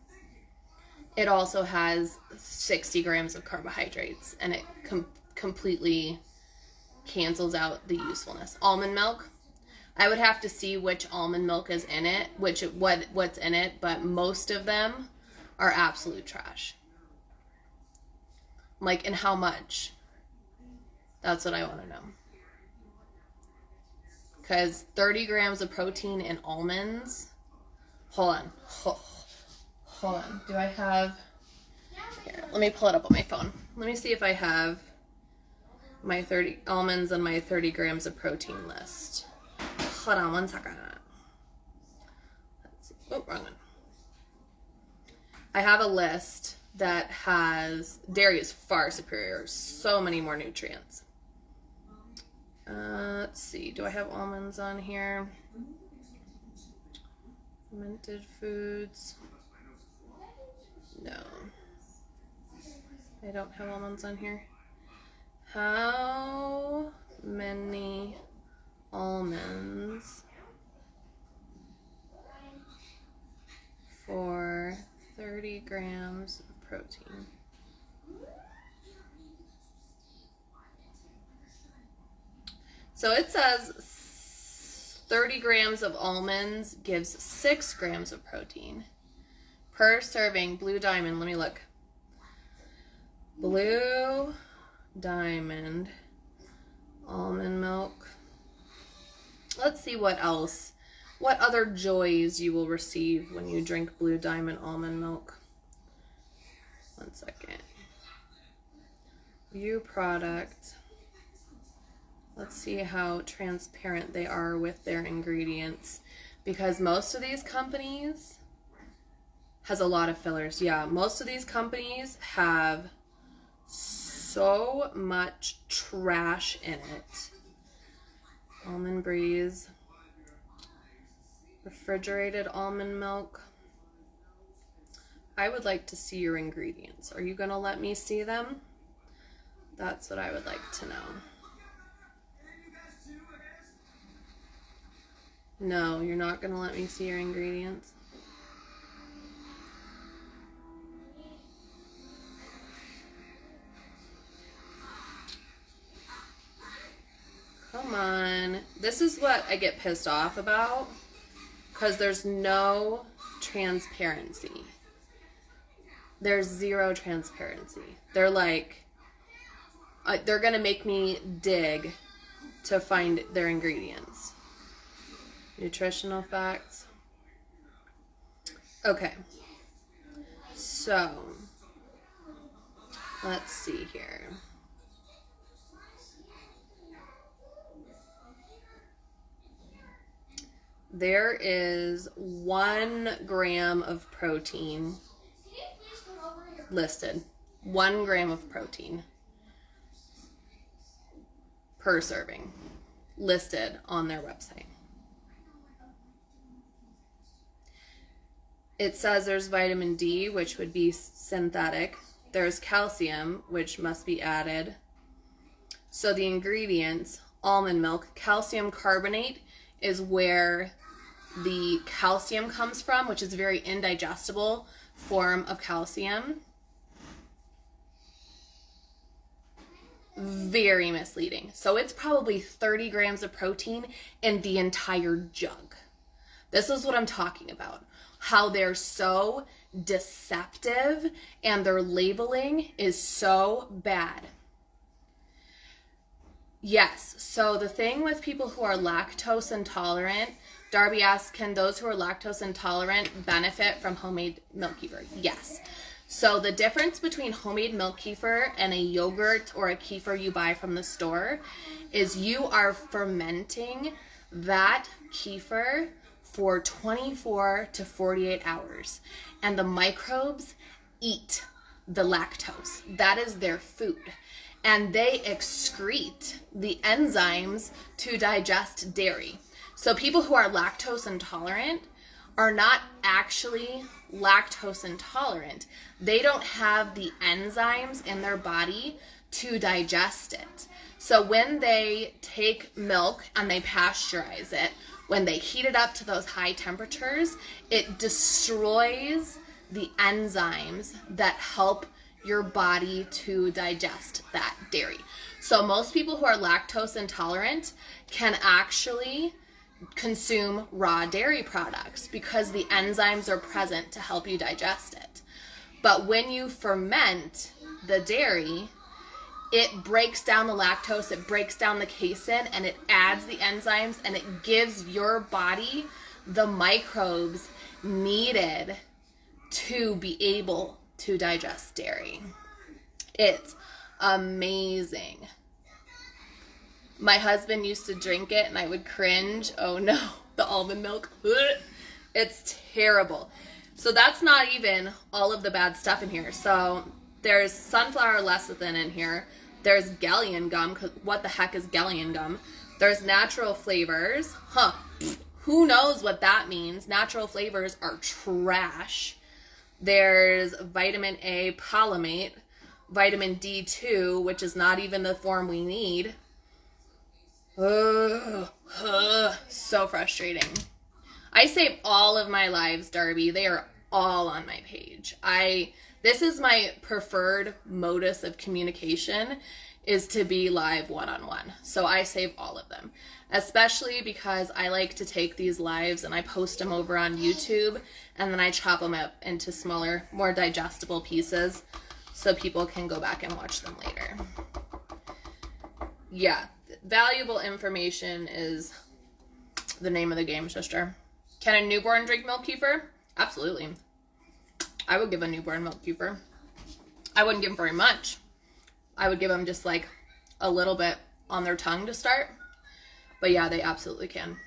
it also has 60 grams of carbohydrates, and it completely cancels out the usefulness. Almond milk, I would have to see which almond milk is in it, what's in it, but most of them are absolute trash. Like, and how much? That's what I want to know. Because 30 grams of protein in almonds. Hold on. Hold on. Do I have... Here, let me pull it up on my phone. Let me see if I have my 30 almonds on my 30 grams of protein list. Hold on 1 second. Let's see. Oh, wrong one. I have a list that has... Dairy is far superior. So many more nutrients. Let's see. Do I have almonds on here? Fermented foods. No. I don't have almonds on here. How many almonds for 30 grams of protein? So it says 30 grams of almonds gives 6 grams of protein per serving. Blue Diamond, let me look. Blue Diamond almond milk. Let's see what else. What other joys you will receive when you drink Blue Diamond almond milk. 1 second. View product. Let's see how transparent they are with their ingredients, because most of these companies has a lot of fillers. Yeah, most of these companies have so much trash in it. Almond Breeze, refrigerated almond milk. I would like to see your ingredients. Are you gonna let me see them? That's what I would like to know. No, you're not going to let me see your ingredients. Come on. This is what I get pissed off about, because there's no transparency. There's zero transparency. They're like, they're going to make me dig to find their ingredients. Nutritional facts. Okay. So, let's see here. There is 1 gram of protein listed. 1 gram of protein per serving listed on their website. It says there's vitamin D, which would be synthetic. There's calcium, which must be added. So the ingredients, almond milk, calcium carbonate is where the calcium comes from, which is a very indigestible form of calcium. Very misleading. So it's probably 30 grams of protein in the entire jug. This is what I'm talking about. How they're so deceptive and their labeling is so bad. Yes, so the thing with people who are lactose intolerant, Darby asks, can those who are lactose intolerant benefit from homemade milk kefir? Yes. So the difference between homemade milk kefir and a yogurt or a kefir you buy from the store is you are fermenting that kefir for 24 to 48 hours. And the microbes eat the lactose. That is their food. And they excrete the enzymes to digest dairy. So people who are lactose intolerant are not actually lactose intolerant. They don't have the enzymes in their body to digest it. So when they take milk and they pasteurize it, when they heat it up to those high temperatures, it destroys the enzymes that help your body to digest that dairy. So most people who are lactose intolerant can actually consume raw dairy products because the enzymes are present to help you digest it. But when you ferment the dairy, it breaks down the lactose, it breaks down the casein, and it adds the enzymes, and it gives your body the microbes needed to be able to digest dairy. It's amazing. My husband used to drink it and I would cringe. Oh no, the almond milk. It's terrible. So that's not even all of the bad stuff in here. So there's sunflower lecithin in here. There's Gallium gum. What the heck is Gallium gum? There's natural flavors. Who knows what that means? Natural flavors are trash. There's vitamin A palmate, vitamin D2, which is not even the form we need. So frustrating. I save all of my lives, Darby. They are all on my page. This is my preferred modus of communication, is to be live one-on-one. So I save all of them, especially because I like to take these lives and I post them over on YouTube, and then I chop them up into smaller, more digestible pieces so people can go back and watch them later. Yeah, valuable information is the name of the game, sister. Can a newborn drink milk kefir? Absolutely. I would give a newborn milk kefir. I wouldn't give them very much. I would give them just like a little bit on their tongue to start. But yeah, they absolutely can.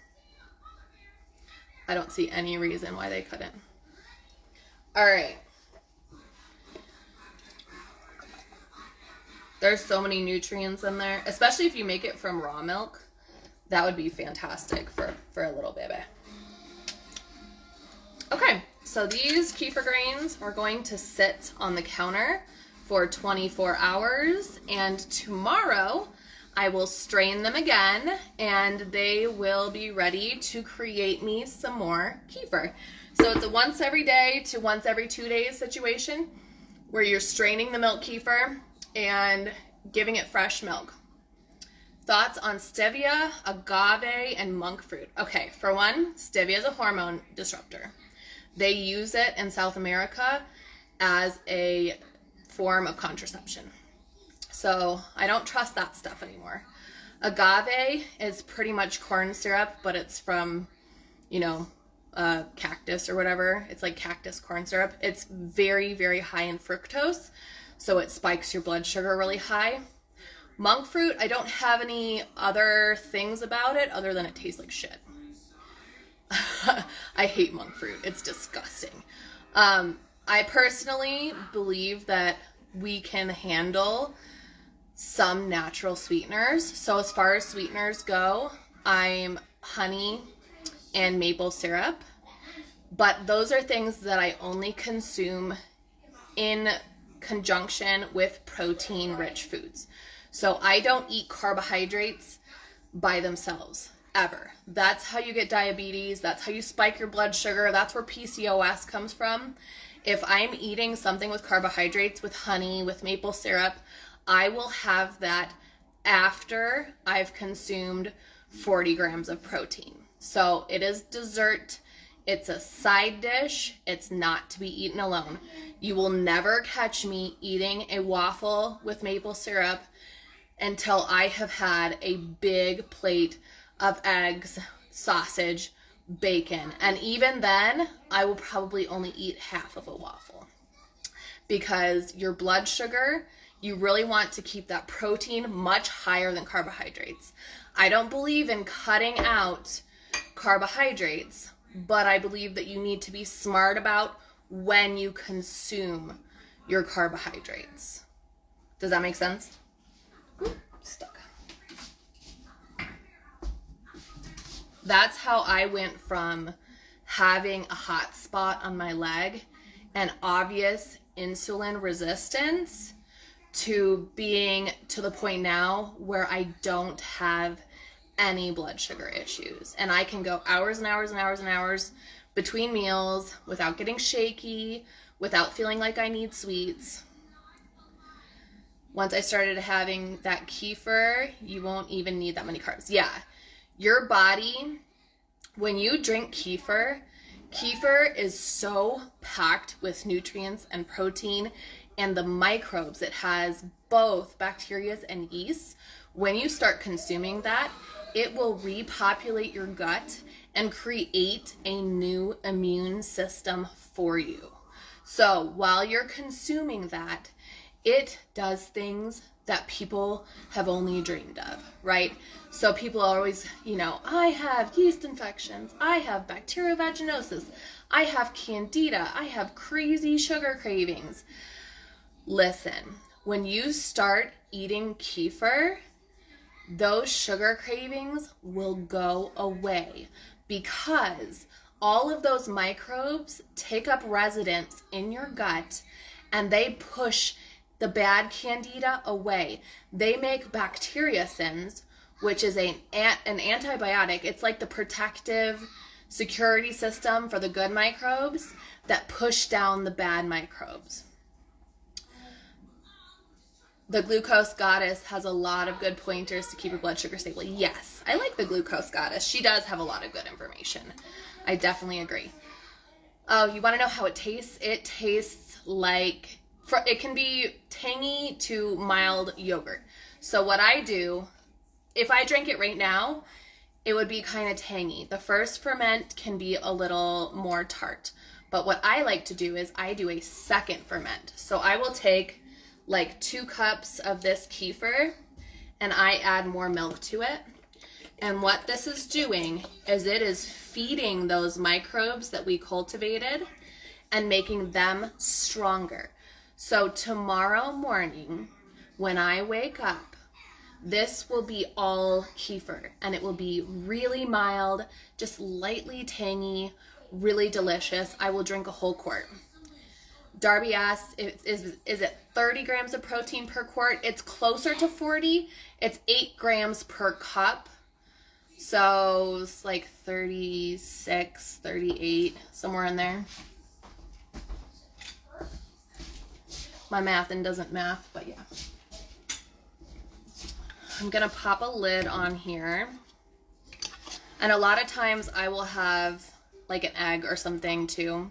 I don't see any reason why they couldn't. All right. There's so many nutrients in there, especially if you make it from raw milk. That would be fantastic for a little baby. Okay, so these kefir grains are going to sit on the counter for 24 hours, and tomorrow I will strain them again and they will be ready to create me some more kefir. So it's a once every day to once every 2 days situation where you're straining the milk kefir and giving it fresh milk. Thoughts on stevia, agave, and monk fruit? Okay, for one, stevia is a hormone disruptor. They use it in South America as a form of contraception. So I don't trust that stuff anymore. Agave is pretty much corn syrup, but it's from, cactus or whatever. It's like cactus corn syrup. It's very, very high in fructose, so it spikes your blood sugar really high. Monk fruit, I don't have any other things about it other than it tastes like shit. I hate monk fruit. It's disgusting. I personally believe that we can handle some natural sweeteners. So as far as sweeteners go, I'm honey and maple syrup. But those are things that I only consume in conjunction with protein-rich foods. So I don't eat carbohydrates by themselves, ever. That's how you get diabetes. That's how you spike your blood sugar. That's where PCOS comes from. If I'm eating something with carbohydrates, with honey, with maple syrup, I will have that after I've consumed 40 grams of protein. So it is dessert It's a side dish. It's not to be eaten alone. You will never catch me eating a waffle with maple syrup until I have had a big plate of eggs, sausage, bacon. And even then, I will probably only eat half of a waffle. Because your blood sugar, you really want to keep that protein much higher than carbohydrates. I don't believe in cutting out carbohydrates, but I believe that you need to be smart about when you consume your carbohydrates. Does that make sense? Stuck. That's how I went from having a hot spot on my leg and obvious insulin resistance to being to the point now where I don't have any blood sugar issues. And I can go hours and hours and hours and hours between meals without getting shaky, without feeling like I need sweets. Once I started having that kefir, you won't even need that many carbs. Yeah, your body, when you drink kefir, kefir is so packed with nutrients and protein and the microbes. It has both bacteria and yeast. When you start consuming that, it will repopulate your gut and create a new immune system for you. So while you're consuming that, it does things that people have only dreamed of, right? So people are always, I have yeast infections, I have bacterial vaginosis, I have candida, I have crazy sugar cravings. Listen, when you start eating kefir, those sugar cravings will go away because all of those microbes take up residence in your gut and they push the bad candida away. They make bacteriocins, which is an antibiotic. It's like the protective security system for the good microbes that push down the bad microbes. The glucose goddess has a lot of good pointers to keep your blood sugar stable. Yes, I like the glucose goddess. She does have a lot of good information. I definitely agree. Oh, you want to know how it tastes? It tastes like, it can be tangy to mild yogurt. So what I do, if I drank it right now, it would be kind of tangy. The first ferment can be a little more tart. But what I like to do is I do a second ferment. So I will take like 2 cups of this kefir and I add more milk to it. And what this is doing is it is feeding those microbes that we cultivated and making them stronger. So tomorrow morning, when I wake up, this will be all kefir and it will be really mild, just lightly tangy, really delicious. I will drink a whole quart. Darby asked, is it 30 grams of protein per quart? It's closer to 40. It's 8 grams per cup. So it's like 36, 38, somewhere in there. My mathin' doesn't math, but yeah. I'm gonna pop a lid on here. And a lot of times I will have like an egg or something too.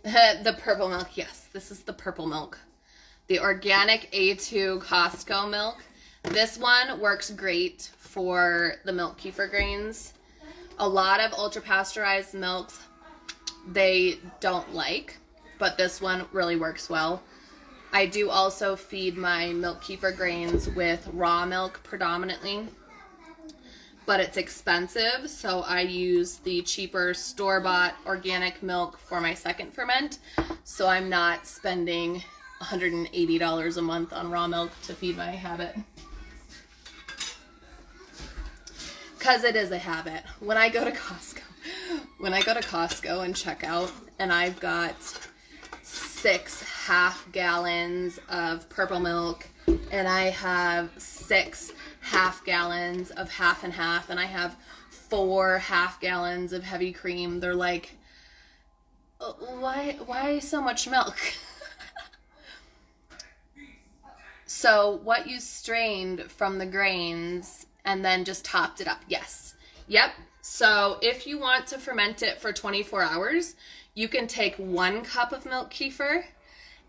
The purple milk, yes, this is the purple milk. The organic A2 Costco milk. This one works great for the milk kefir grains. A lot of ultra pasteurized milks they don't like, but this one really works well. I do also feed my milk kefir grains with raw milk predominantly, but it's expensive, so I use the cheaper store-bought organic milk for my second ferment, so I'm not spending $180 a month on raw milk to feed my habit. Because it is a habit. When I go to Costco and check out, and I've got 6 half gallons of purple milk, and I have 6 half gallons of half and half, and I have 4 half gallons of heavy cream. They're like, why so much milk? So what you strained from the grains and then just topped it up. Yes. Yep. So if you want to ferment it for 24 hours, you can take 1 cup of milk kefir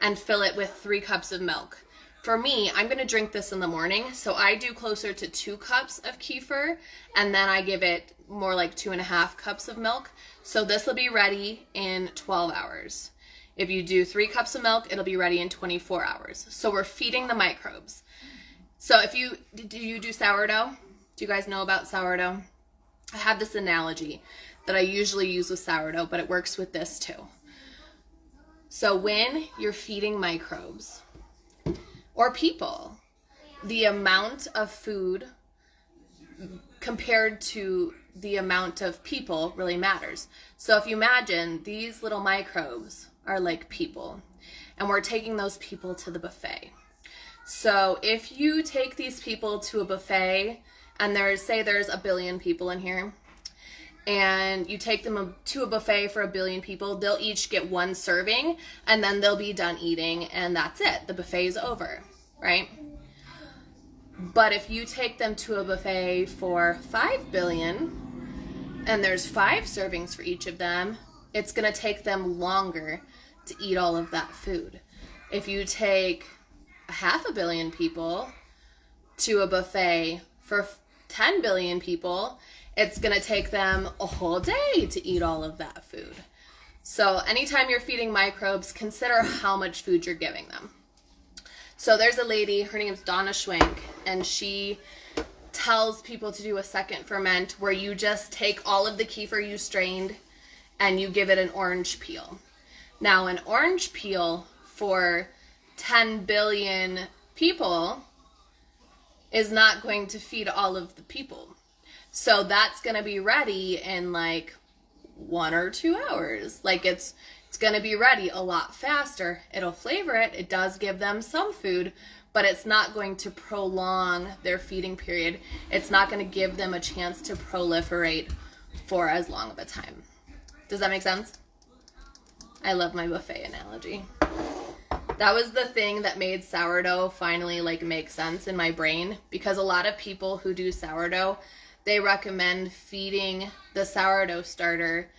and fill it with 3 cups of milk. For me, I'm going to drink this in the morning, so I do closer to 2 cups of kefir, and then I give it more like 2.5 cups of milk. So this will be ready in 12 hours. If you do 3 cups of milk, it'll be ready in 24 hours. So we're feeding the microbes. So do you do sourdough? Do you guys know about sourdough? I have this analogy that I usually use with sourdough, but it works with this too. So when you're feeding microbes or people, the amount of food compared to the amount of people really matters. So if you imagine these little microbes are like people, and we're taking those people to the buffet. So if you take these people to a buffet, and there's 1 billion people in here, and you take them to a buffet for 1 billion people, they'll each get 1 serving, and then they'll be done eating, and that's it. The buffet is over, right? But if you take them to a buffet for 5 billion, and there's 5 servings for each of them, it's going to take them longer to eat all of that food. If you take 500 million people to a buffet for 10 billion people, it's going to take them a whole day to eat all of that food. So anytime you're feeding microbes, consider how much food you're giving them. So there's a lady, her name's Donna Schwenk, and she tells people to do a second ferment where you just take all of the kefir you strained and you give it an orange peel. Now, an orange peel for 10 billion people is not going to feed all of the people. So that's going to be ready in like 1 or 2 hours. Like it's going to be ready a lot faster. It'll flavor it. It does give them some food, but it's not going to prolong their feeding period. It's not going to give them a chance to proliferate for as long of a time. Does that make sense? I love my buffet analogy. That was the thing that made sourdough finally like make sense in my brain, because a lot of people who do sourdough, they recommend feeding the sourdough starter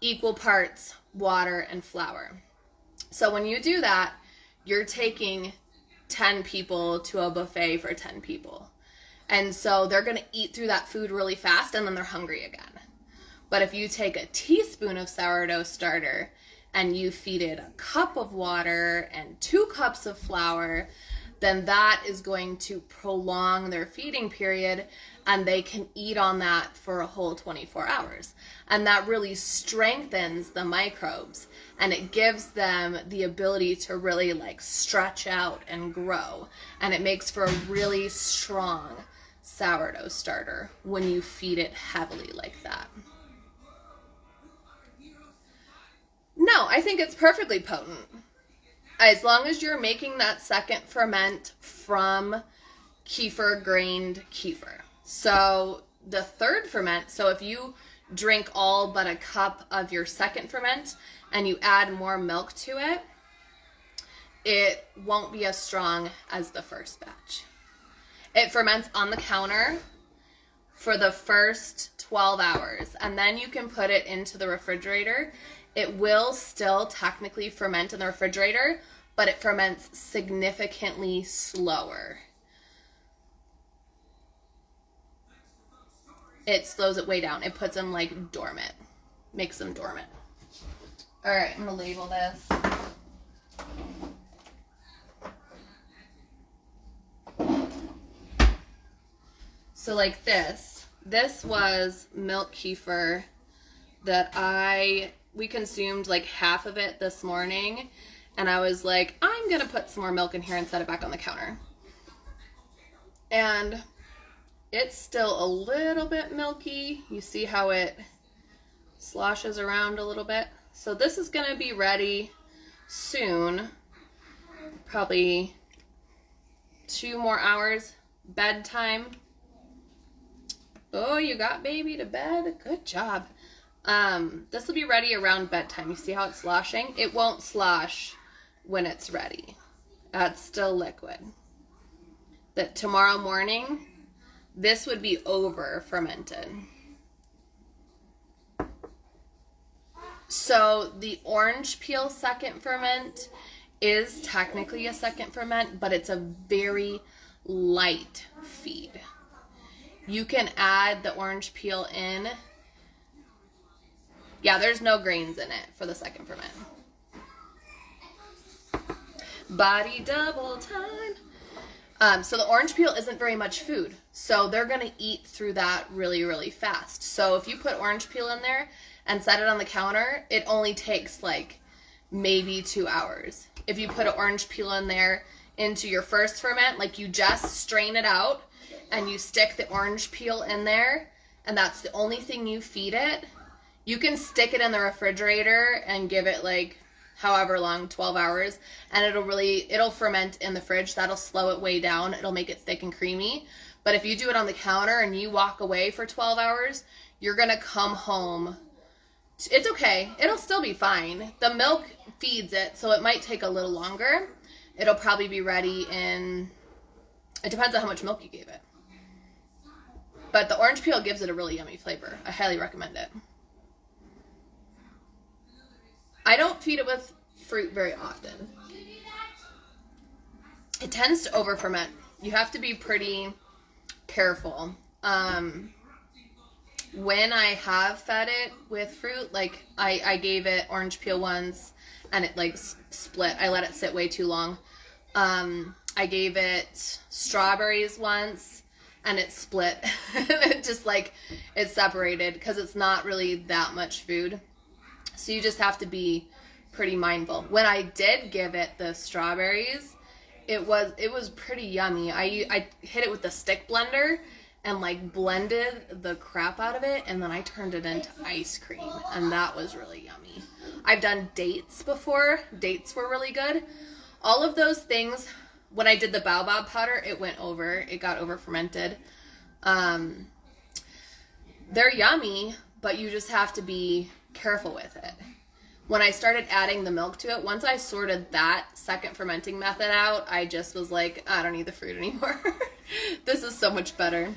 equal parts water and flour. So when you do that, you're taking 10 people to a buffet for 10 people. And so they're going to eat through that food really fast and then they're hungry again. But if you take a teaspoon of sourdough starter and you feed it a cup of water and 2 cups of flour, then that is going to prolong their feeding period and they can eat on that for a whole 24 hours. And that really strengthens the microbes and it gives them the ability to really like stretch out and grow. And it makes for a really strong sourdough starter when you feed it heavily like that. No, I think it's perfectly potent. As long as you're making that second ferment from kefir, grained kefir. So the third ferment, so if you drink all but a cup of your second ferment and you add more milk to it, it won't be as strong as the first batch. It ferments on the counter for the first 12 hours and then you can put it into the refrigerator. It will still technically ferment in the refrigerator, but it ferments significantly slower. It slows it way down. It puts them like dormant, makes them dormant. All right, I'm gonna label this. So like this was milk kefir that we consumed like half of it this morning, and I was like, I'm gonna put some more milk in here and set it back on the counter. And it's still a little bit milky. You see how it sloshes around a little bit? So this is gonna be ready soon, probably 2 more hours, bedtime. Oh, you got baby to bed? Good job. This will be ready around bedtime. You see how it's sloshing? It won't slosh when it's ready. That's still liquid. That tomorrow morning, this would be over fermented. So the orange peel second ferment is technically a second ferment, but it's a very light feed. You can add the orange peel in. Yeah, there's no grains in it for the second ferment. Body double time. So the orange peel isn't very much food. So they're going to eat through that really, really fast. So if you put orange peel in there and set it on the counter, it only takes like maybe 2 hours. If you put an orange peel in there into your first ferment, like you just strain it out and you stick the orange peel in there, and that's the only thing you feed it, you can stick it in the refrigerator and give it like however long, 12 hours, and it'll ferment in the fridge. That'll slow it way down. It'll make it thick and creamy. But if you do it on the counter and you walk away for 12 hours, you're going to come home. It's okay. It'll still be fine. The milk feeds it, so it might take a little longer. It'll probably be ready it depends on how much milk you gave it. But the orange peel gives it a really yummy flavor. I highly recommend it. I don't feed it with fruit very often. It tends to over ferment. You have to be pretty careful. When I have fed it with fruit, like I gave it orange peel once and it like split. I let it sit way too long. I gave it strawberries once and it split. It just like, it separated because it's not really that much food. So you just have to be pretty mindful. When I did give it the strawberries, it was pretty yummy. I hit it with the stick blender and like blended the crap out of it, and then I turned it into ice cream, and that was really yummy. I've done dates before. Dates were really good. All of those things, when I did the baobab powder, it got over fermented. They're yummy, but you just have to be careful with it. When I started adding the milk to it, once I sorted that second fermenting method out, I just was like, I don't need the fruit anymore. This is so much better.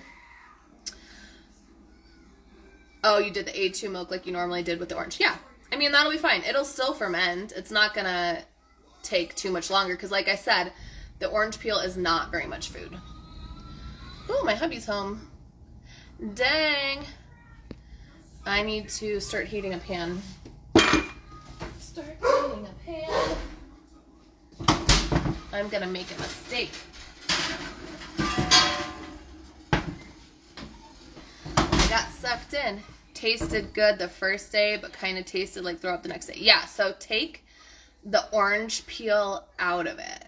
Oh, you did the A2 milk like you normally did with the orange. Yeah, I mean, that'll be fine. It'll still ferment. It's not gonna take too much longer because, like I said, the orange peel is not very much food. Oh, my hubby's home. Dang. I need to start heating a pan. I'm gonna make a mistake. I got sucked in. Tasted good the first day, but kind of tasted like throw up the next day. Yeah, so take the orange peel out of it.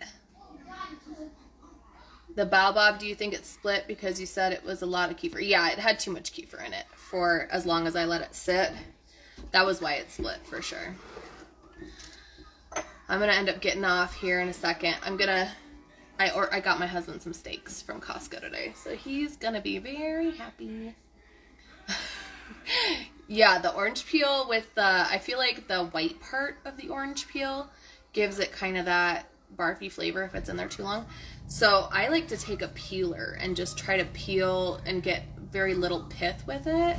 The baobab, do you think it split because you said it was a lot of kefir? Yeah, it had too much kefir in it for as long as I let it sit. That was why it split for sure. I'm going to end up getting off here in a second. I got my husband some steaks from Costco today, so he's going to be very happy. Yeah, the orange peel with I feel like the white part of the orange peel gives it kind of that barfy flavor if it's in there too long. So I like to take a peeler and just try to peel and get very little pith with it.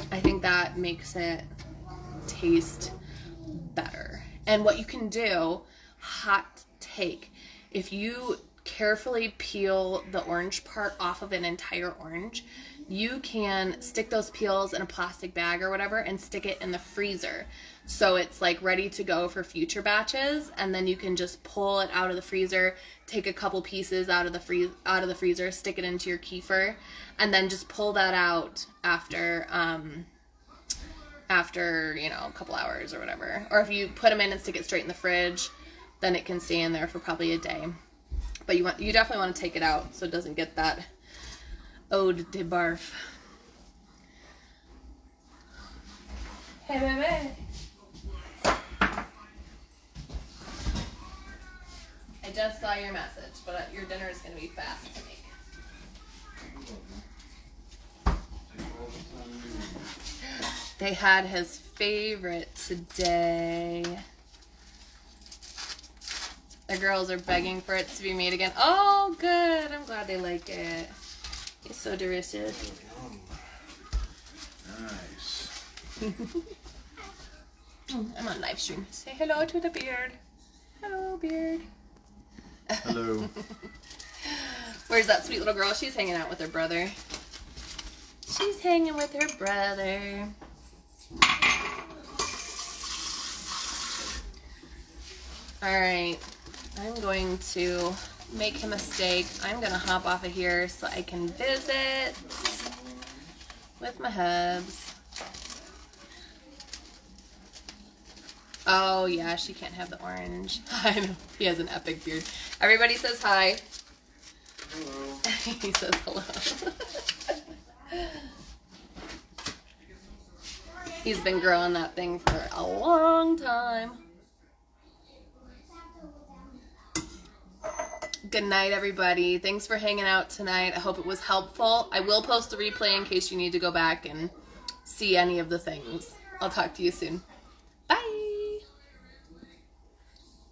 I think that makes it taste better. And what you can do, hot take, if you carefully peel the orange part off of an entire orange, you can stick those peels in a plastic bag or whatever and stick it in the freezer. So it's like ready to go for future batches, and then you can just pull it out of the freezer, take a couple pieces out of the freezer, stick it into your kefir, and then just pull that out after a couple hours or whatever. Or if you put them in and stick it straight in the fridge, then it can stay in there for probably a day. But you definitely want to take it out so it doesn't get that eau de barf. Hey, baby. I just saw your message, but your dinner is going to be fast to make. They had his favorite today. The girls are begging for it to be made again. Oh, good. I'm glad they like it. It's so delicious. Nice. I'm on live stream. Say hello to the beard. Hello, beard. Hello. Where's that sweet little girl? She's hanging out with her brother. She's hanging with her brother. Alright, I'm going to make him a steak. I'm going to hop off of here so I can visit with my hubs. Oh yeah, she can't have the orange. I know, he has an epic beard. Everybody says hi. Hello. He says hello. He's been growing that thing for a long time. Good night, everybody. Thanks for hanging out tonight. I hope it was helpful. I will post the replay in case you need to go back and see any of the things. I'll talk to you soon.